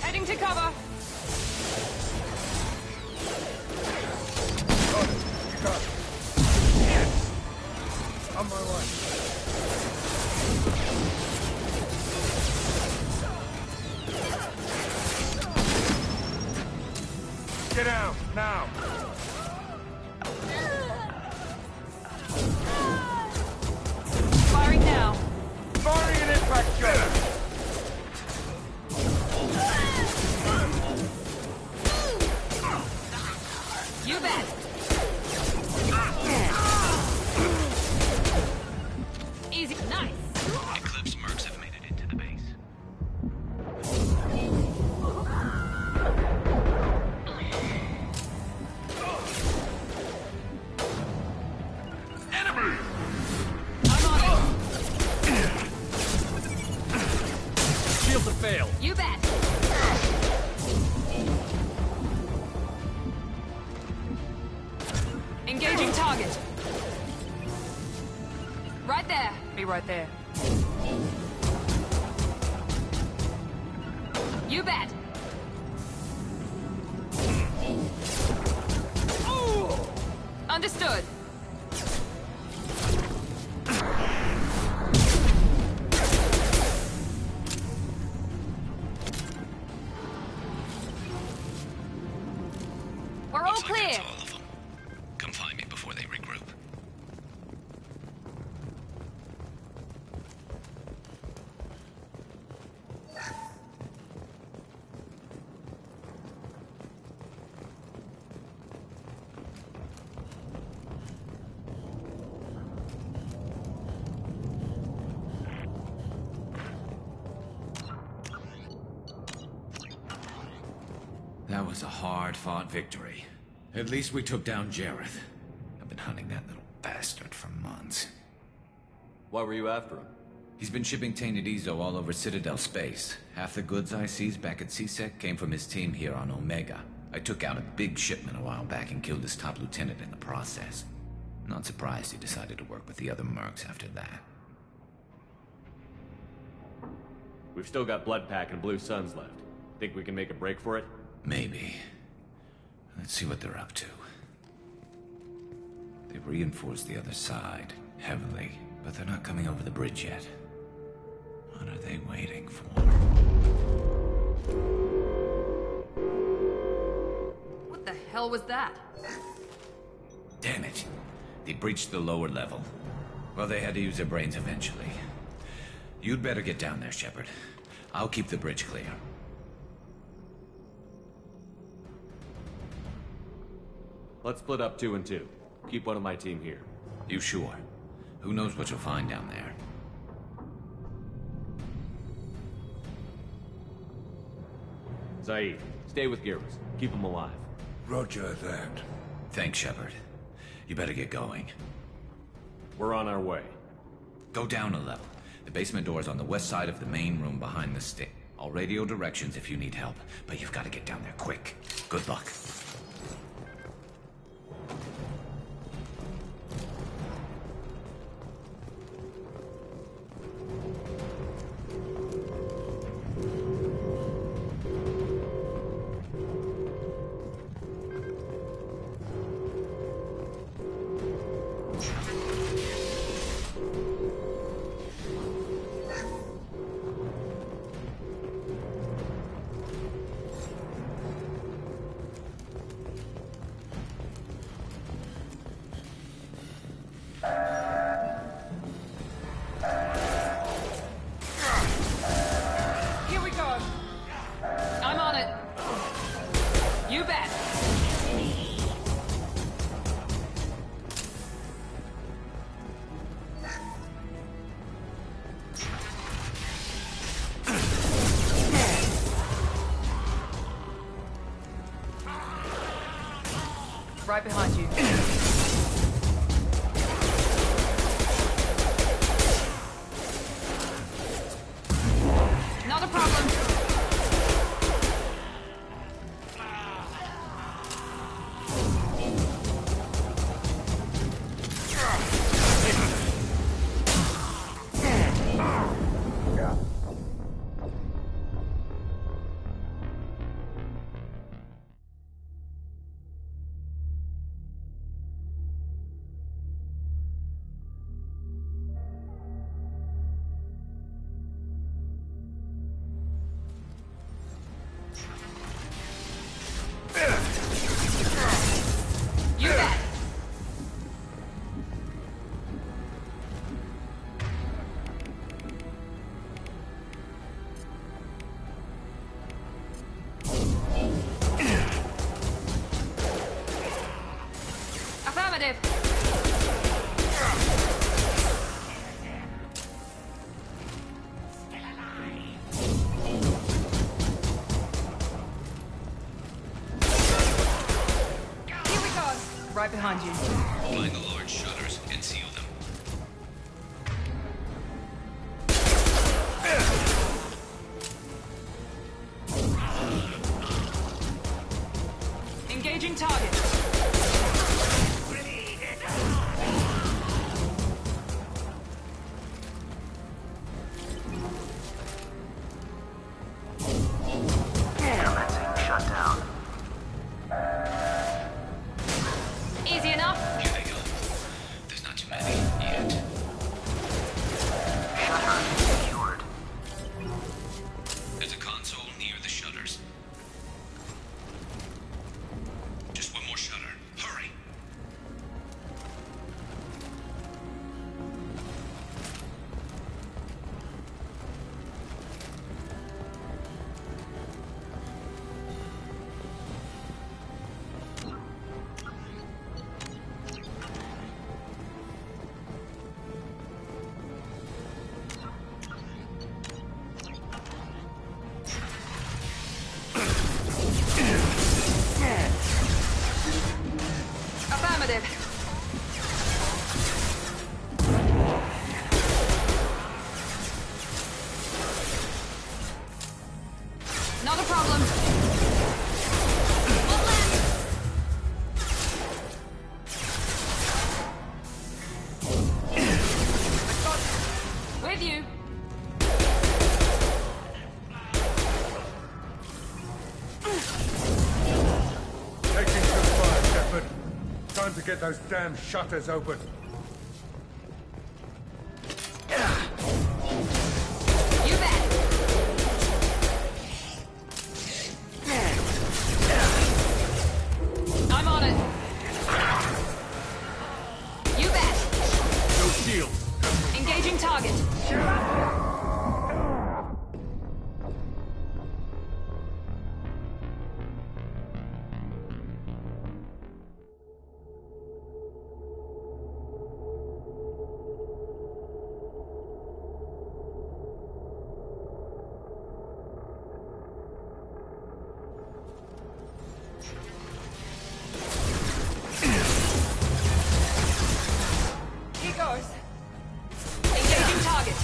Heading to cover. Got it. You got it. On my way. Get out, now! Firing now. Firing an impact shot! You bet. Easy. Nice. Eclipse mercs have made it into the base. to fail. You bet. Engaging target. Right there. Be right there. You bet. Understood. We're all clear. That's all of them. Come find me before they regroup. That was a hard-fought victory. At least we took down Jareth. I've been hunting that little bastard for months. Why were you after him? He's been shipping tainted Ezo all over Citadel space. Half the goods I seized back at CSEC came from his team here on Omega. I took out a big shipment a while back and killed his top lieutenant in the process. Not surprised he decided to work with the other mercs after that. We've still got Bloodpack and Blue Suns left. Think we can make a break for it? Maybe. Let's see what they're up to. They've reinforced the other side, heavily, but they're not coming over the bridge yet. What are they waiting for? What the hell was that? Damn it. They breached the lower level. Well, they had to use their brains eventually. You'd better get down there, Shepard. I'll keep the bridge clear. Let's split up 2 and 2. Keep one of my team here. You sure? Who knows what you'll find down there? Zaid, stay with Garrus. Keep him alive. Roger that. Thanks, Shepard. You better get going. We're on our way. Go down a level. The basement door is on the west side of the main room behind the stick. I'll radio directions if you need help, but you've got to get down there quick. Good luck. Right behind you. Not a problem. You bet. Affirmative. Right behind you. Find the large shutters and seal them. Not a problem. With you. Taking some fire, Shepard. Time to get those damn shutters open. You bet. I'm on it. You bet. No shield. Engaging target. Here goes. Engaging target.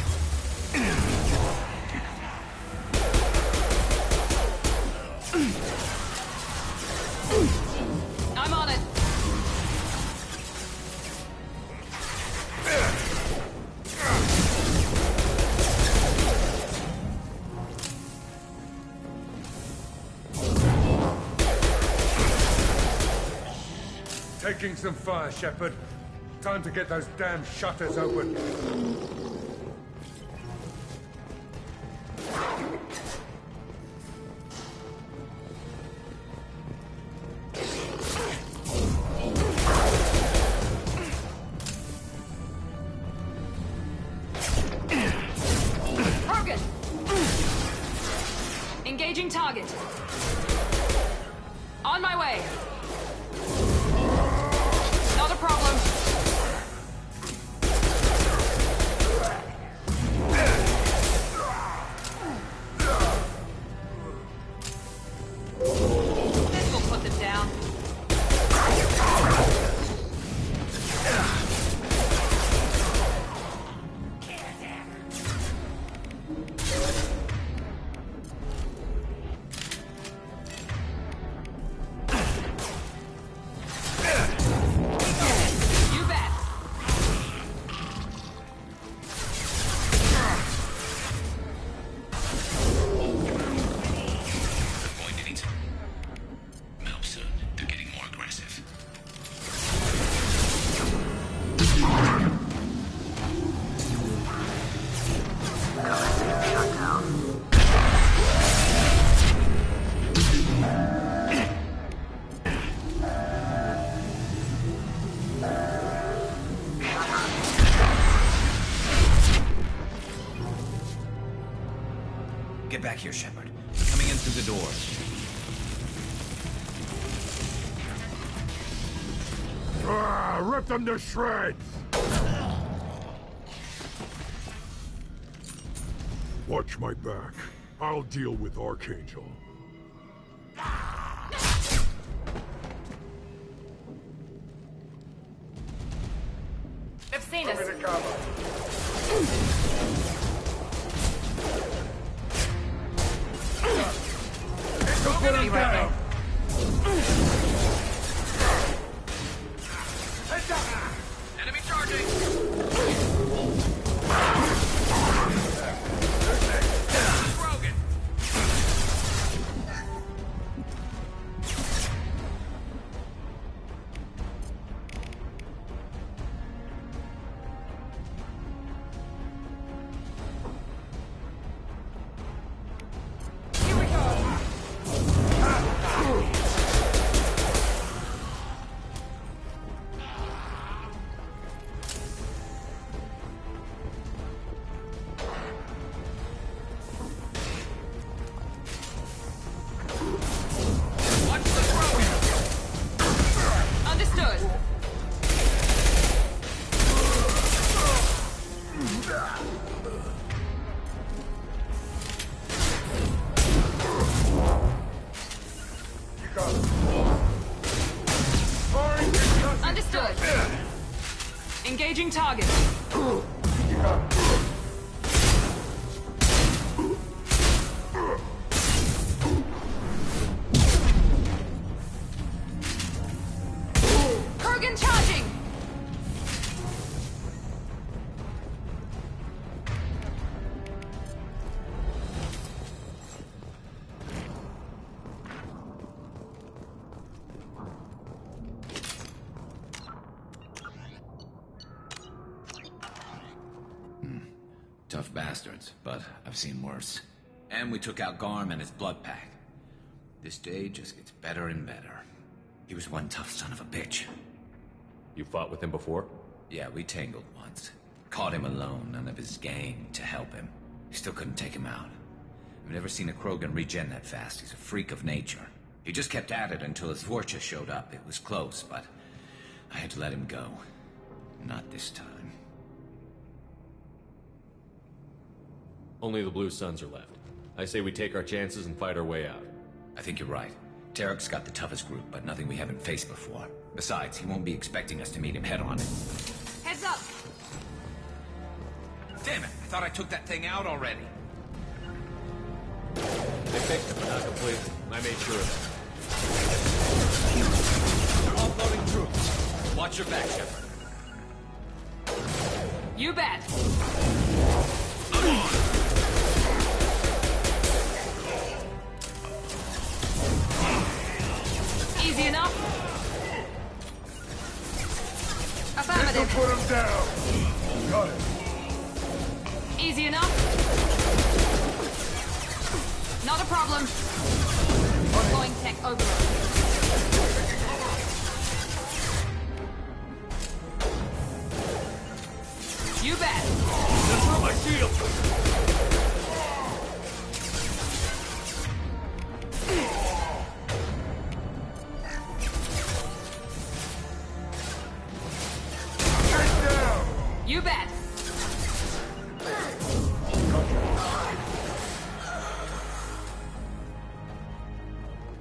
I'm on it. Taking some fire, Shepard. Time to get those damn shutters open. Broken. Engaging target. On my way. Not a problem. This will put them down. You bet. Going to need some help soon. They're getting more aggressive. Get back here, Shepard. They're coming in through the doors. Rip them to shreds! Watch my back. I'll deal with Archangel. I've seen us. Be right there. Enemy charging! Broken! Here we go. Understood. Understood. Engaging target. Tough bastards, but I've seen worse. And we took out Garm and his blood pack. This day just gets better and better. He was one tough son of a bitch. You fought with him before? Yeah, we tangled once. Caught him alone, none of his gang to help him. Still couldn't take him out. I've never seen a Krogan regen that fast. He's a freak of nature. He just kept at it until his Vorcha showed up. It was close, but I had to let him go. Not this time. Only the Blue Suns are left. I say we take our chances and fight our way out. I think you're right. Tarek's got the toughest group, but nothing we haven't faced before. Besides, he won't be expecting us to meet him head-on. Heads up! Damn it! I thought I took that thing out already. They fixed it, but not completely. I made sure of that. They're offloading troops. Watch your back, Shepard. You bet! I'm on! Easy enough? Affirmative. Put him down. Got it. Easy enough? Not a problem. Deploying tech overload. You bet. Just throw my shield. You bet.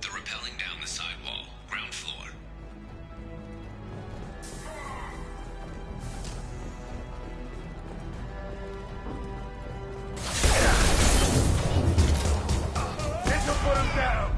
They're rappelling down the sidewall, ground floor. This'll put him down.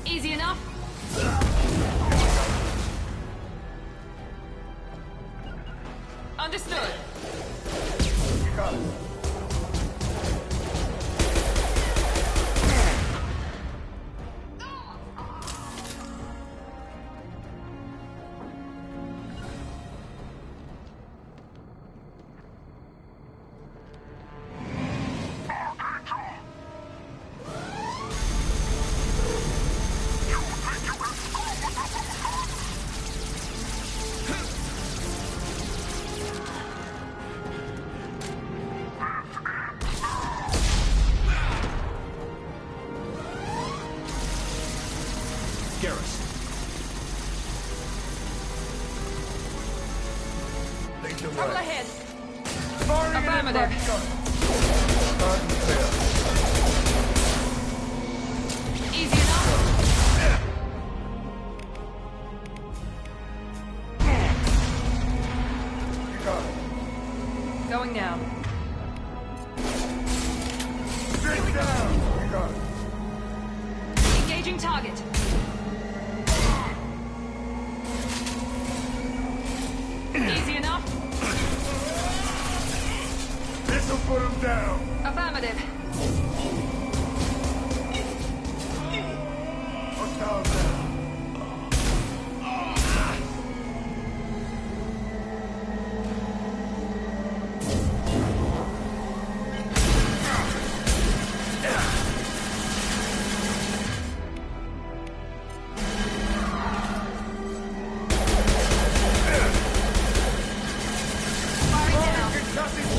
Easy enough? Understood. You got it. Trouble ahead. Affirmative. Easy enough? Going now. Sit down. You got it. Engaging target. Easy enough? This'll put him down. Affirmative. Hostile down.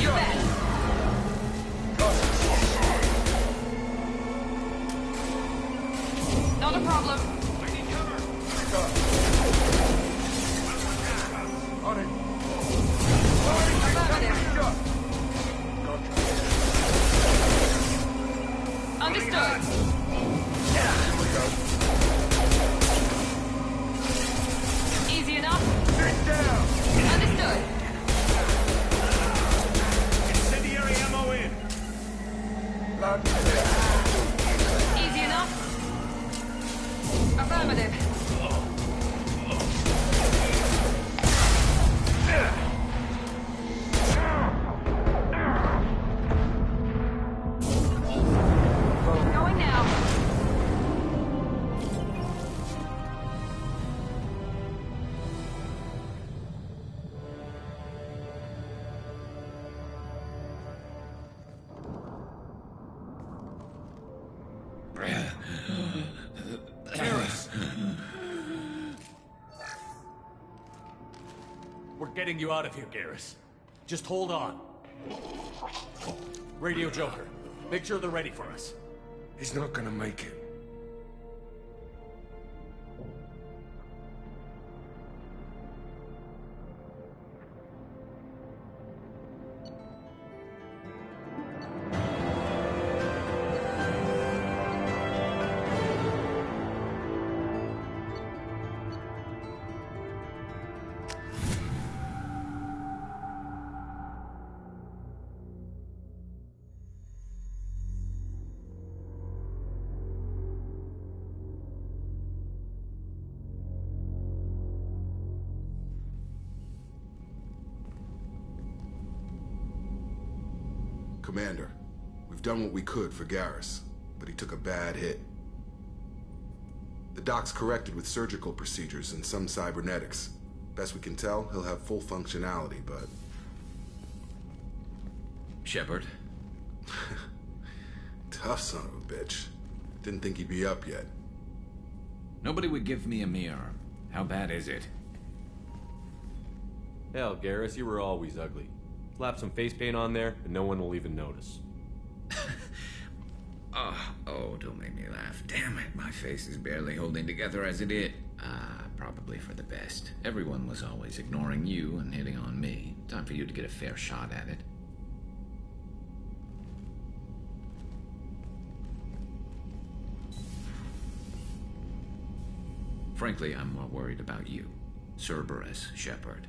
You bet. Not a problem. Easy enough? Sit down! Understood. Incendiary ammo in! Easy enough? Affirmative. Going now. We're getting you out of here, Garrus. Just hold on. Radio Joker, make sure they're ready for us. He's not gonna make it. Commander, we've done what we could for Garrus, but he took a bad hit. The doc's corrected with surgical procedures and some cybernetics. Best we can tell, he'll have full functionality, but... Shepard? Tough son of a bitch. Didn't think he'd be up yet. Nobody would give me a mirror. How bad is it? Hell, Garrus, you were always ugly. Slap some face paint on there, and no one will even notice. Oh, don't make me laugh. Damn it, my face is barely holding together as it is. Probably for the best. Everyone was always ignoring you and hitting on me. Time for you to get a fair shot at it. Frankly, I'm more worried about you. Cerberus, Shepard.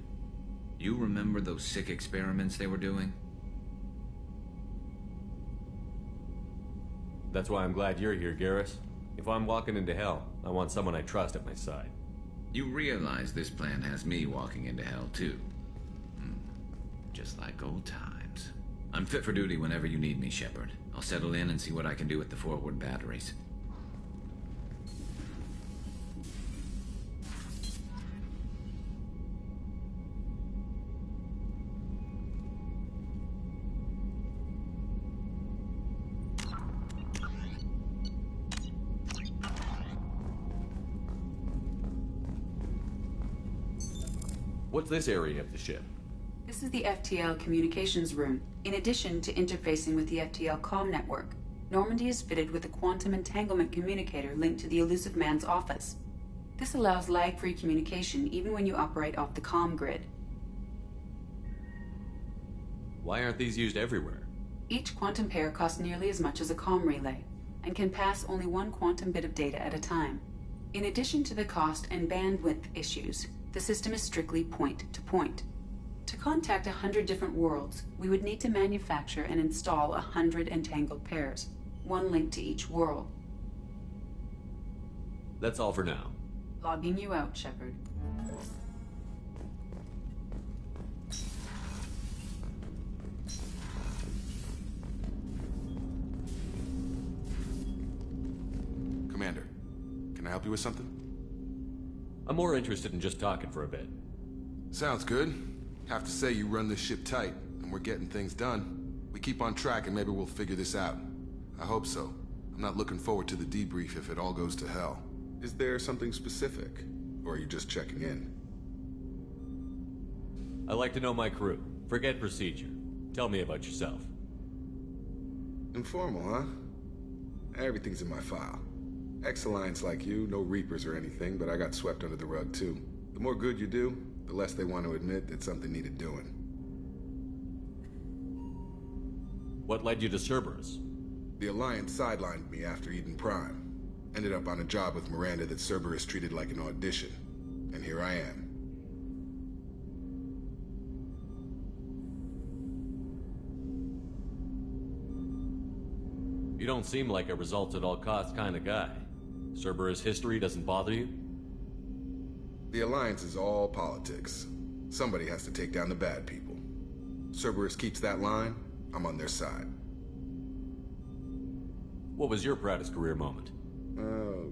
You remember those sick experiments they were doing? That's why I'm glad you're here, Garrus. If I'm walking into hell, I want someone I trust at my side. You realize this plan has me walking into hell, too. Just like old times. I'm fit for duty whenever you need me, Shepard. I'll settle in and see what I can do with the forward batteries. What's this area of the ship? This is the FTL communications room. In addition to interfacing with the FTL comm network, Normandy is fitted with a quantum entanglement communicator linked to the Elusive Man's office. This allows lag-free communication even when you operate off the comm grid. Why aren't these used everywhere? Each quantum pair costs nearly as much as a comm relay, and can pass only one quantum bit of data at a time. In addition to the cost and bandwidth issues, the system is strictly point-to-point. To contact 100 different worlds, we would need to manufacture and install 100 entangled pairs, one link to each world. That's all for now. Logging you out, Shepard. Commander, can I help you with something? I'm more interested in just talking for a bit. Sounds good. Have to say you run this ship tight, and we're getting things done. We keep on track and maybe we'll figure this out. I hope so. I'm not looking forward to the debrief if it all goes to hell. Is there something specific? Or are you just checking in? I like to know my crew. Forget procedure. Tell me about yourself. Informal, huh? Everything's in my file. Ex-Alliance like you, no Reapers or anything, but I got swept under the rug too. The more good you do, the less they want to admit that something needed doing. What led you to Cerberus? The Alliance sidelined me after Eden Prime. Ended up on a job with Miranda that Cerberus treated like an audition. And here I am. You don't seem like a results-at-all-costs kind of guy. Cerberus history doesn't bother you? The Alliance is all politics. Somebody has to take down the bad people. Cerberus keeps that line, I'm on their side. What was your proudest career moment?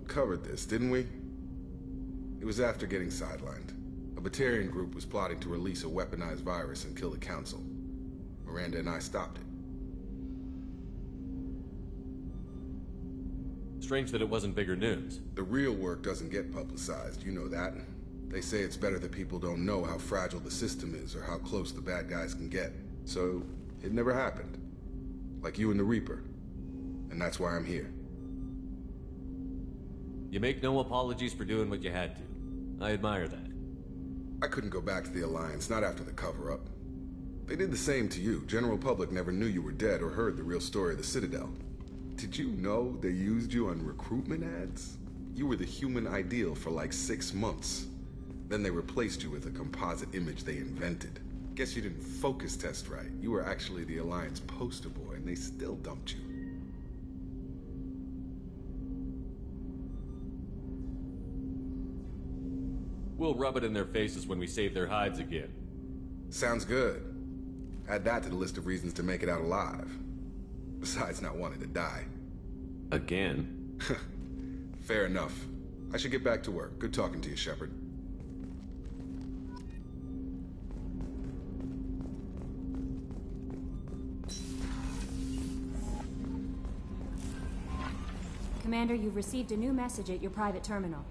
Covered this, didn't we? It was after getting sidelined. A Batarian group was plotting to release a weaponized virus and kill the Council. Miranda and I stopped it. Strange that it wasn't bigger news. The real work doesn't get publicized, you know that. They say it's better that people don't know how fragile the system is or how close the bad guys can get. So, it never happened. Like you and the Reaper. And that's why I'm here. You make no apologies for doing what you had to. I admire that. I couldn't go back to the Alliance, not after the cover-up. They did the same to you. General public never knew you were dead or heard the real story of the Citadel. Did you know they used you on recruitment ads? You were the human ideal for like 6 months. Then they replaced you with a composite image they invented. Guess you didn't focus test right. You were actually the Alliance poster boy, and they still dumped you. We'll rub it in their faces when we save their hides again. Sounds good. Add that to the list of reasons to make it out alive. Besides not wanting to die. Again? Fair enough. I should get back to work. Good talking to you, Shepard. Commander, you've received a new message at your private terminal.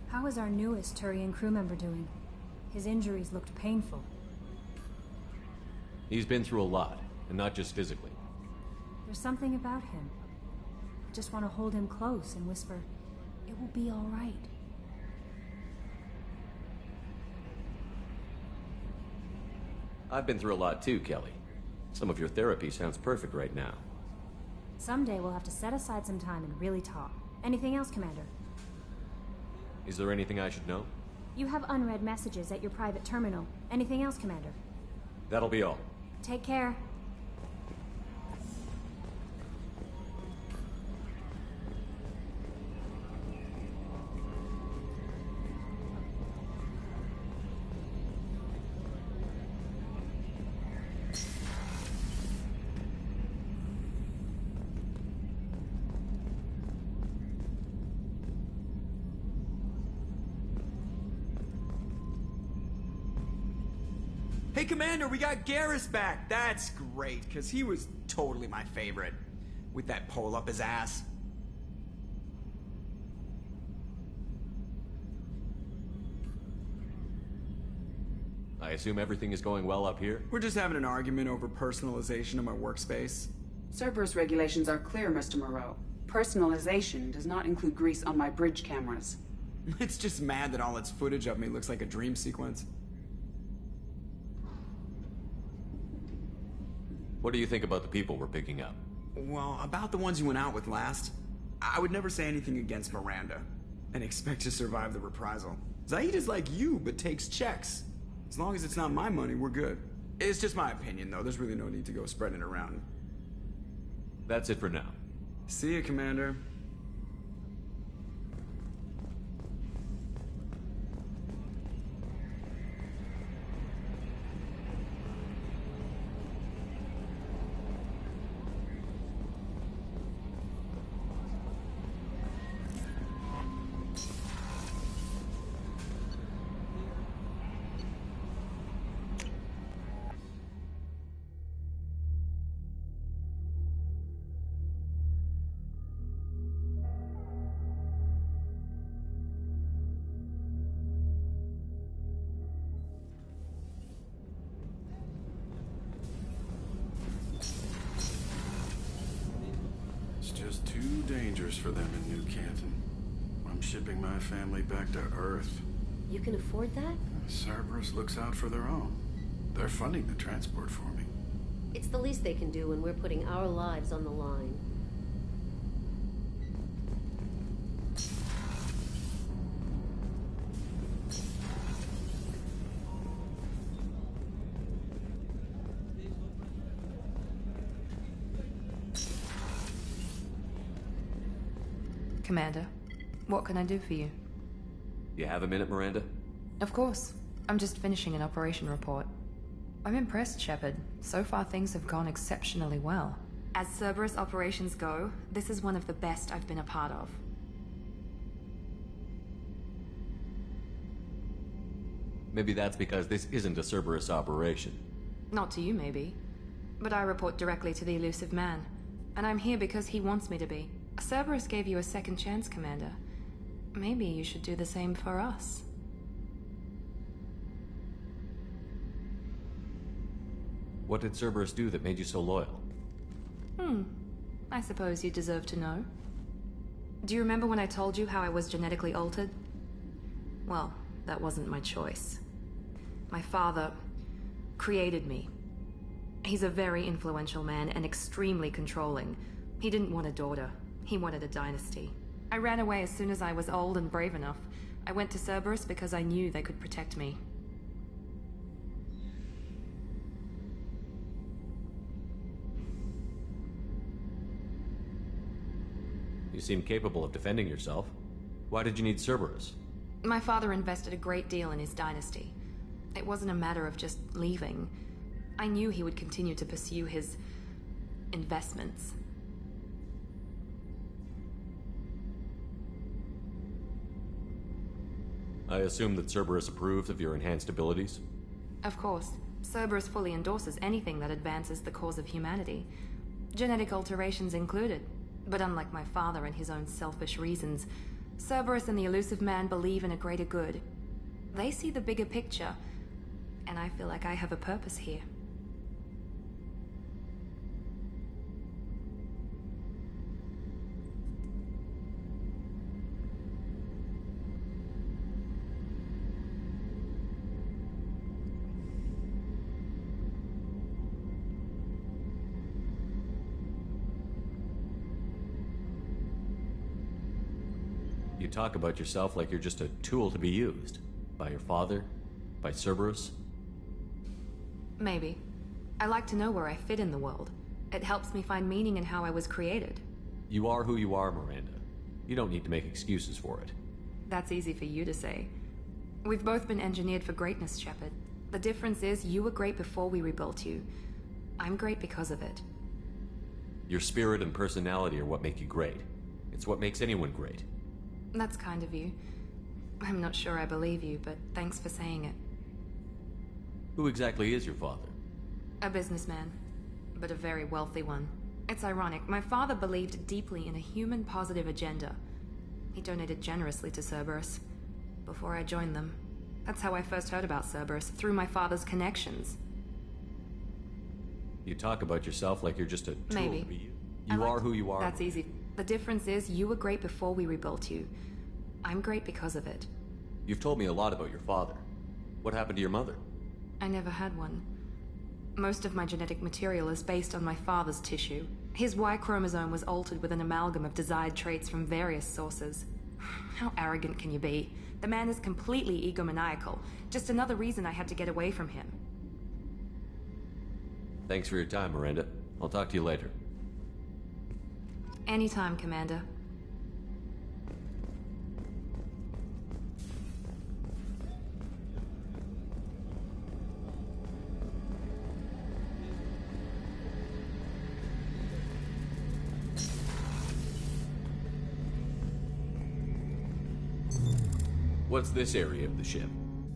How is our newest Turian crew member doing? His injuries looked painful. He's been through a lot, and not just physically. There's something about him. I just want to hold him close and whisper, "It will be all right." I've been through a lot too, Kelly. Some of your therapy sounds perfect right now. Someday we'll have to set aside some time and really talk. Anything else, Commander? Is there anything I should know? You have unread messages at your private terminal. Anything else, Commander? That'll be all. Take care. Hey, Commander, we got Garrus back. That's great, because he was totally my favorite. With that pole up his ass. I assume everything is going well up here? We're just having an argument over personalization of my workspace. Cerberus regulations are clear, Mr. Moreau. Personalization does not include grease on my bridge cameras. It's just mad that all its footage of me looks like a dream sequence. What do you think about the people we're picking up? Well, about the ones you went out with last, I would never say anything against Miranda and expect to survive the reprisal. Zaid is like you, but takes checks. As long as it's not my money, we're good. It's just my opinion, though. There's really no need to go spreading it around. That's it for now. See you, Commander. Just too dangerous for them in New Canton. I'm shipping my family back to Earth. You can afford that? Cerberus looks out for their own. They're funding the transport for me. It's the least they can do when we're putting our lives on the line. Commander, what can I do for you? You have a minute, Miranda? Of course. I'm just finishing an operation report. I'm impressed, Shepard. So far things have gone exceptionally well. As Cerberus operations go, this is one of the best I've been a part of. Maybe that's because this isn't a Cerberus operation. Not to you, maybe. But I report directly to the Elusive Man. And I'm here because he wants me to be. Cerberus gave you a second chance, Commander. Maybe you should do the same for us. What did Cerberus do that made you so loyal? I suppose you deserve to know. Do you remember when I told you how I was genetically altered? Well, that wasn't my choice. My father created me. He's a very influential man and extremely controlling. He didn't want a daughter. He wanted a dynasty. I ran away as soon as I was old and brave enough. I went to Cerberus because I knew they could protect me. You seem capable of defending yourself. Why did you need Cerberus? My father invested a great deal in his dynasty. It wasn't a matter of just leaving. I knew he would continue to pursue his investments. I assume that Cerberus approves of your enhanced abilities? Of course. Cerberus fully endorses anything that advances the cause of humanity. Genetic alterations included. But unlike my father and his own selfish reasons, Cerberus and the Elusive Man believe in a greater good. They see the bigger picture, and I feel like I have a purpose here. You talk about yourself like you're just a tool to be used. By your father? By Cerberus? Maybe. I like to know where I fit in the world. It helps me find meaning in how I was created. You are who you are, Miranda. You don't need to make excuses for it. That's easy for you to say. We've both been engineered for greatness, Shepard. The difference is you were great before we rebuilt you. I'm great because of it. Your spirit and personality are what make you great. It's what makes anyone great. That's kind of you. I'm not sure I believe you, but thanks for saying it. Who exactly is your father? A businessman, but a very wealthy one. It's ironic. My father believed deeply in a human-positive agenda. He donated generously to Cerberus before I joined them. That's how I first heard about Cerberus, through my father's connections. You talk about yourself like you're just a tool Maybe. to be used. You are who you are. That's easy. The difference is you were great before we rebuilt you. I'm great because of it. You've told me a lot about your father. What happened to your mother? I never had one. Most of my genetic material is based on my father's tissue. His Y chromosome was altered with an amalgam of desired traits from various sources. How arrogant can you be? The man is completely egomaniacal. Just another reason I had to get away from him. Thanks for your time, Miranda. I'll talk to you later. Anytime, Commander. What's this area of the ship?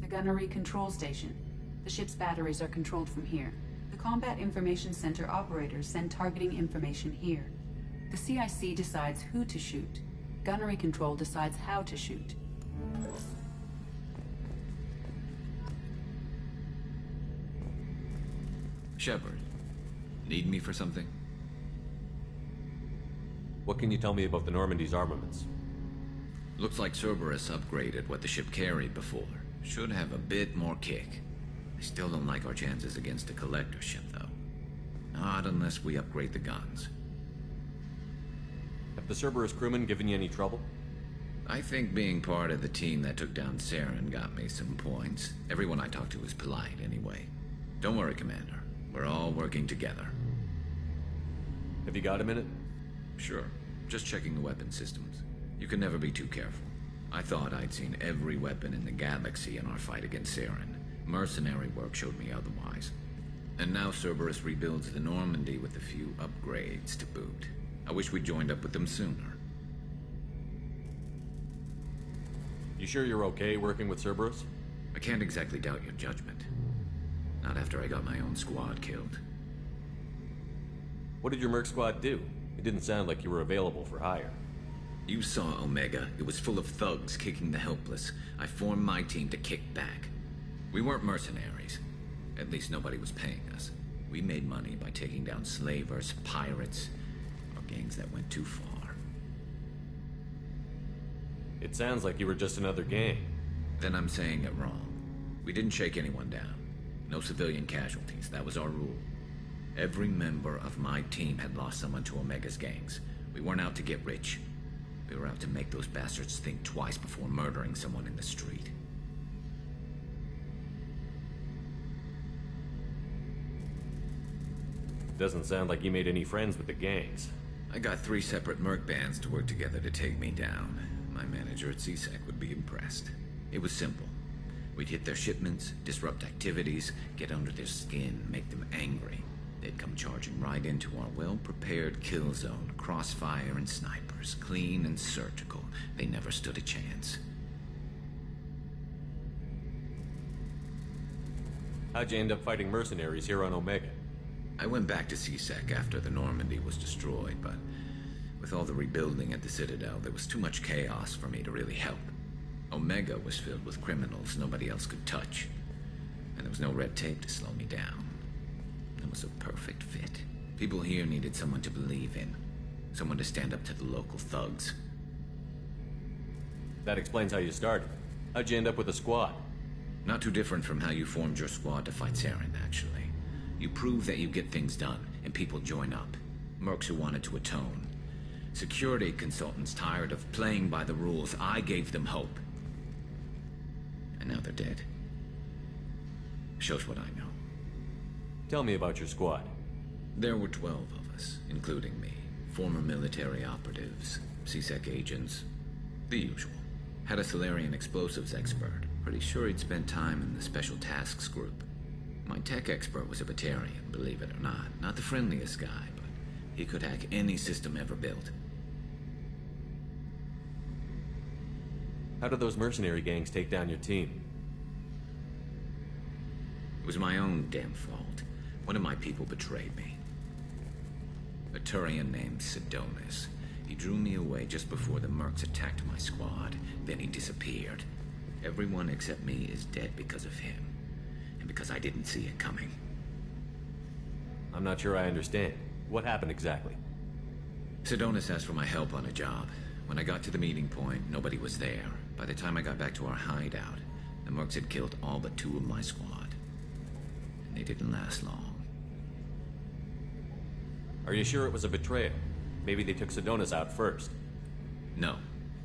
The gunnery control station. The ship's batteries are controlled from here. The Combat Information Center operators send targeting information here. The CIC decides who to shoot. Gunnery control decides how to shoot. Shepard, need me for something? What can you tell me about the Normandy's armaments? Looks like Cerberus upgraded what the ship carried before. Should have a bit more kick. I still don't like our chances against a collector ship, though. Not unless we upgrade the guns. Have the Cerberus crewmen given you any trouble? I think being part of the team that took down Saren got me some points. Everyone I talked to was polite, anyway. Don't worry, Commander. We're all working together. Have you got a minute? Sure. Just checking the weapon systems. You can never be too careful. I thought I'd seen every weapon in the galaxy in our fight against Saren. Mercenary work showed me otherwise. And now Cerberus rebuilds the Normandy with a few upgrades to boot. I wish we'd joined up with them sooner. You sure you're okay working with Cerberus? I can't exactly doubt your judgment. Not after I got my own squad killed. What did your merc squad do? It didn't sound like you were available for hire. You saw Omega. It was full of thugs kicking the helpless. I formed my team to kick back. We weren't mercenaries. At least nobody was paying us. We made money by taking down slavers, pirates, or gangs that went too far. It sounds like you were just another gang. Then I'm saying it wrong. We didn't shake anyone down. No civilian casualties. That was our rule. Every member of my team had lost someone to Omega's gangs. We weren't out to get rich. We were out to make those bastards think twice before murdering someone in the street. Doesn't sound like you made any friends with the gangs. I got 3 separate merc bands to work together to take me down. My manager at CSEC would be impressed. It was simple. We'd hit their shipments, disrupt activities, get under their skin, make them angry. They'd come charging right into our well-prepared kill zone, crossfire and snipers, clean and surgical. They never stood a chance. How'd you end up fighting mercenaries here on Omega? I went back to CSEC after the Normandy was destroyed, but with all the rebuilding at the Citadel, there was too much chaos for me to really help. Omega was filled with criminals nobody else could touch, and there was no red tape to slow me down. It was a perfect fit. People here needed someone to believe in, someone to stand up to the local thugs. That explains how you started. How'd you end up with a squad? Not too different from how you formed your squad to fight Saren, actually. You prove that you get things done, and people join up. Mercs who wanted to atone. Security consultants tired of playing by the rules. I gave them hope. And now they're dead. Shows what I know. Tell me about your squad. There were 12 of us, including me. Former military operatives, CSEC agents, the usual. Had a Salarian explosives expert. Pretty sure he'd spent time in the Special Tasks Group. My tech expert was a Batarian, believe it or not. Not the friendliest guy, but he could hack any system ever built. How did those mercenary gangs take down your team? It was my own damn fault. One of my people betrayed me. A Turian named Sidonis. He drew me away just before the mercs attacked my squad. Then he disappeared. Everyone except me is dead because of him. And because I didn't see it coming. I'm not sure I understand. What happened exactly? Sidonis asked for my help on a job. When I got to the meeting point, nobody was there. By the time I got back to our hideout, the mercs had killed all but 2 of my squad. And they didn't last long. Are you sure it was a betrayal? Maybe they took Sidonis out first. No.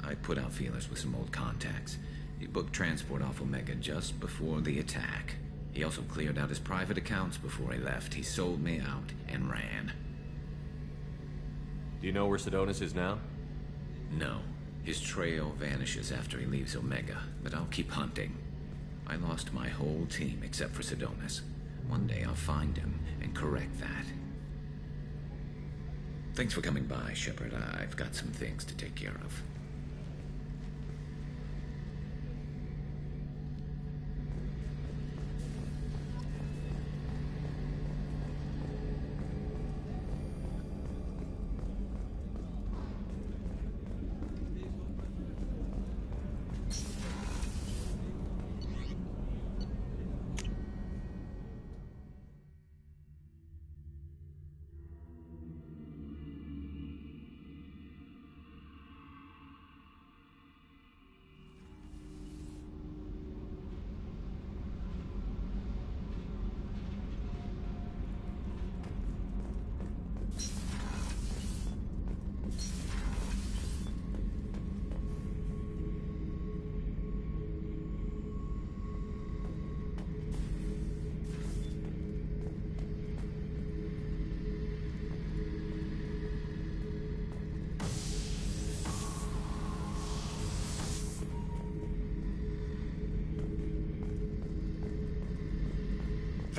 I put out feelers with some old contacts. He booked transport off Omega just before the attack. He also cleared out his private accounts before he left. He sold me out and ran. Do you know where Sidonis is now? No. His trail vanishes after he leaves Omega, but I'll keep hunting. I lost my whole team except for Sidonis. One day I'll find him and correct that. Thanks for coming by, Shepard. I've got some things to take care of.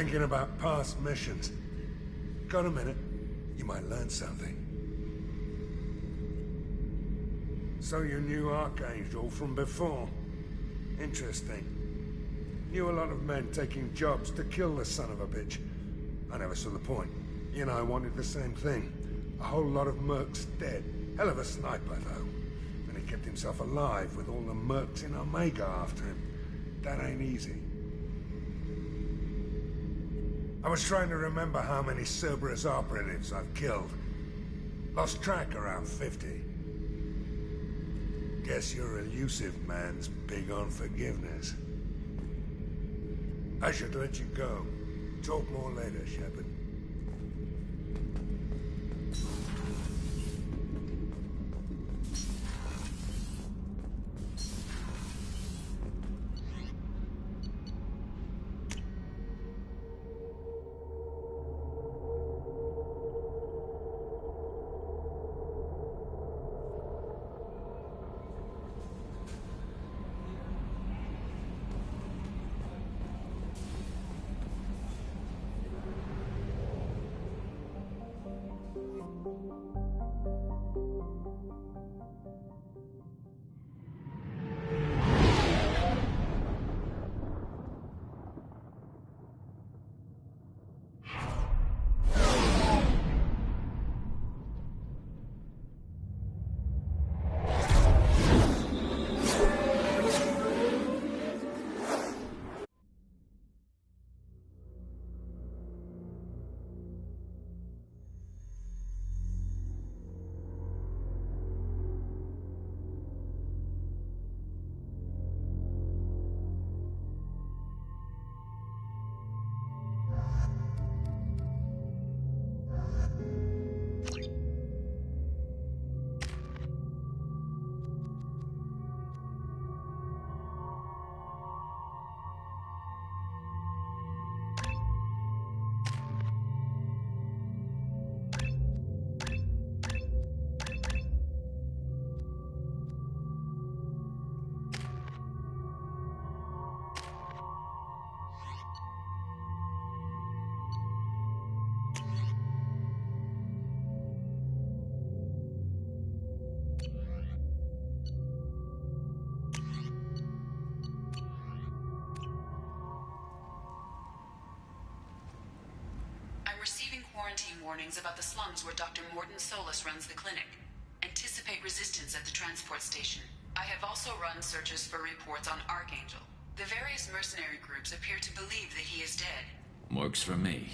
Thinking about past missions. Got a minute? You might learn something. So you knew Archangel from before? Interesting. Knew a lot of men taking jobs to kill the son of a bitch. I never saw the point. You know, I wanted the same thing. A whole lot of mercs dead. Hell of a sniper, though. And he kept himself alive with all the mercs in Omega after him. That ain't easy. I was trying to remember how many Cerberus operatives I've killed. Lost track around 50. Guess your elusive man's big on forgiveness. I should let you go. Talk more later, Shepard. Quarantine warnings about the slums where Dr. Mordin Solus runs the clinic. Anticipate resistance at the transport station. I have also run searches for reports on Archangel. The various mercenary groups appear to believe that he is dead. Works for me.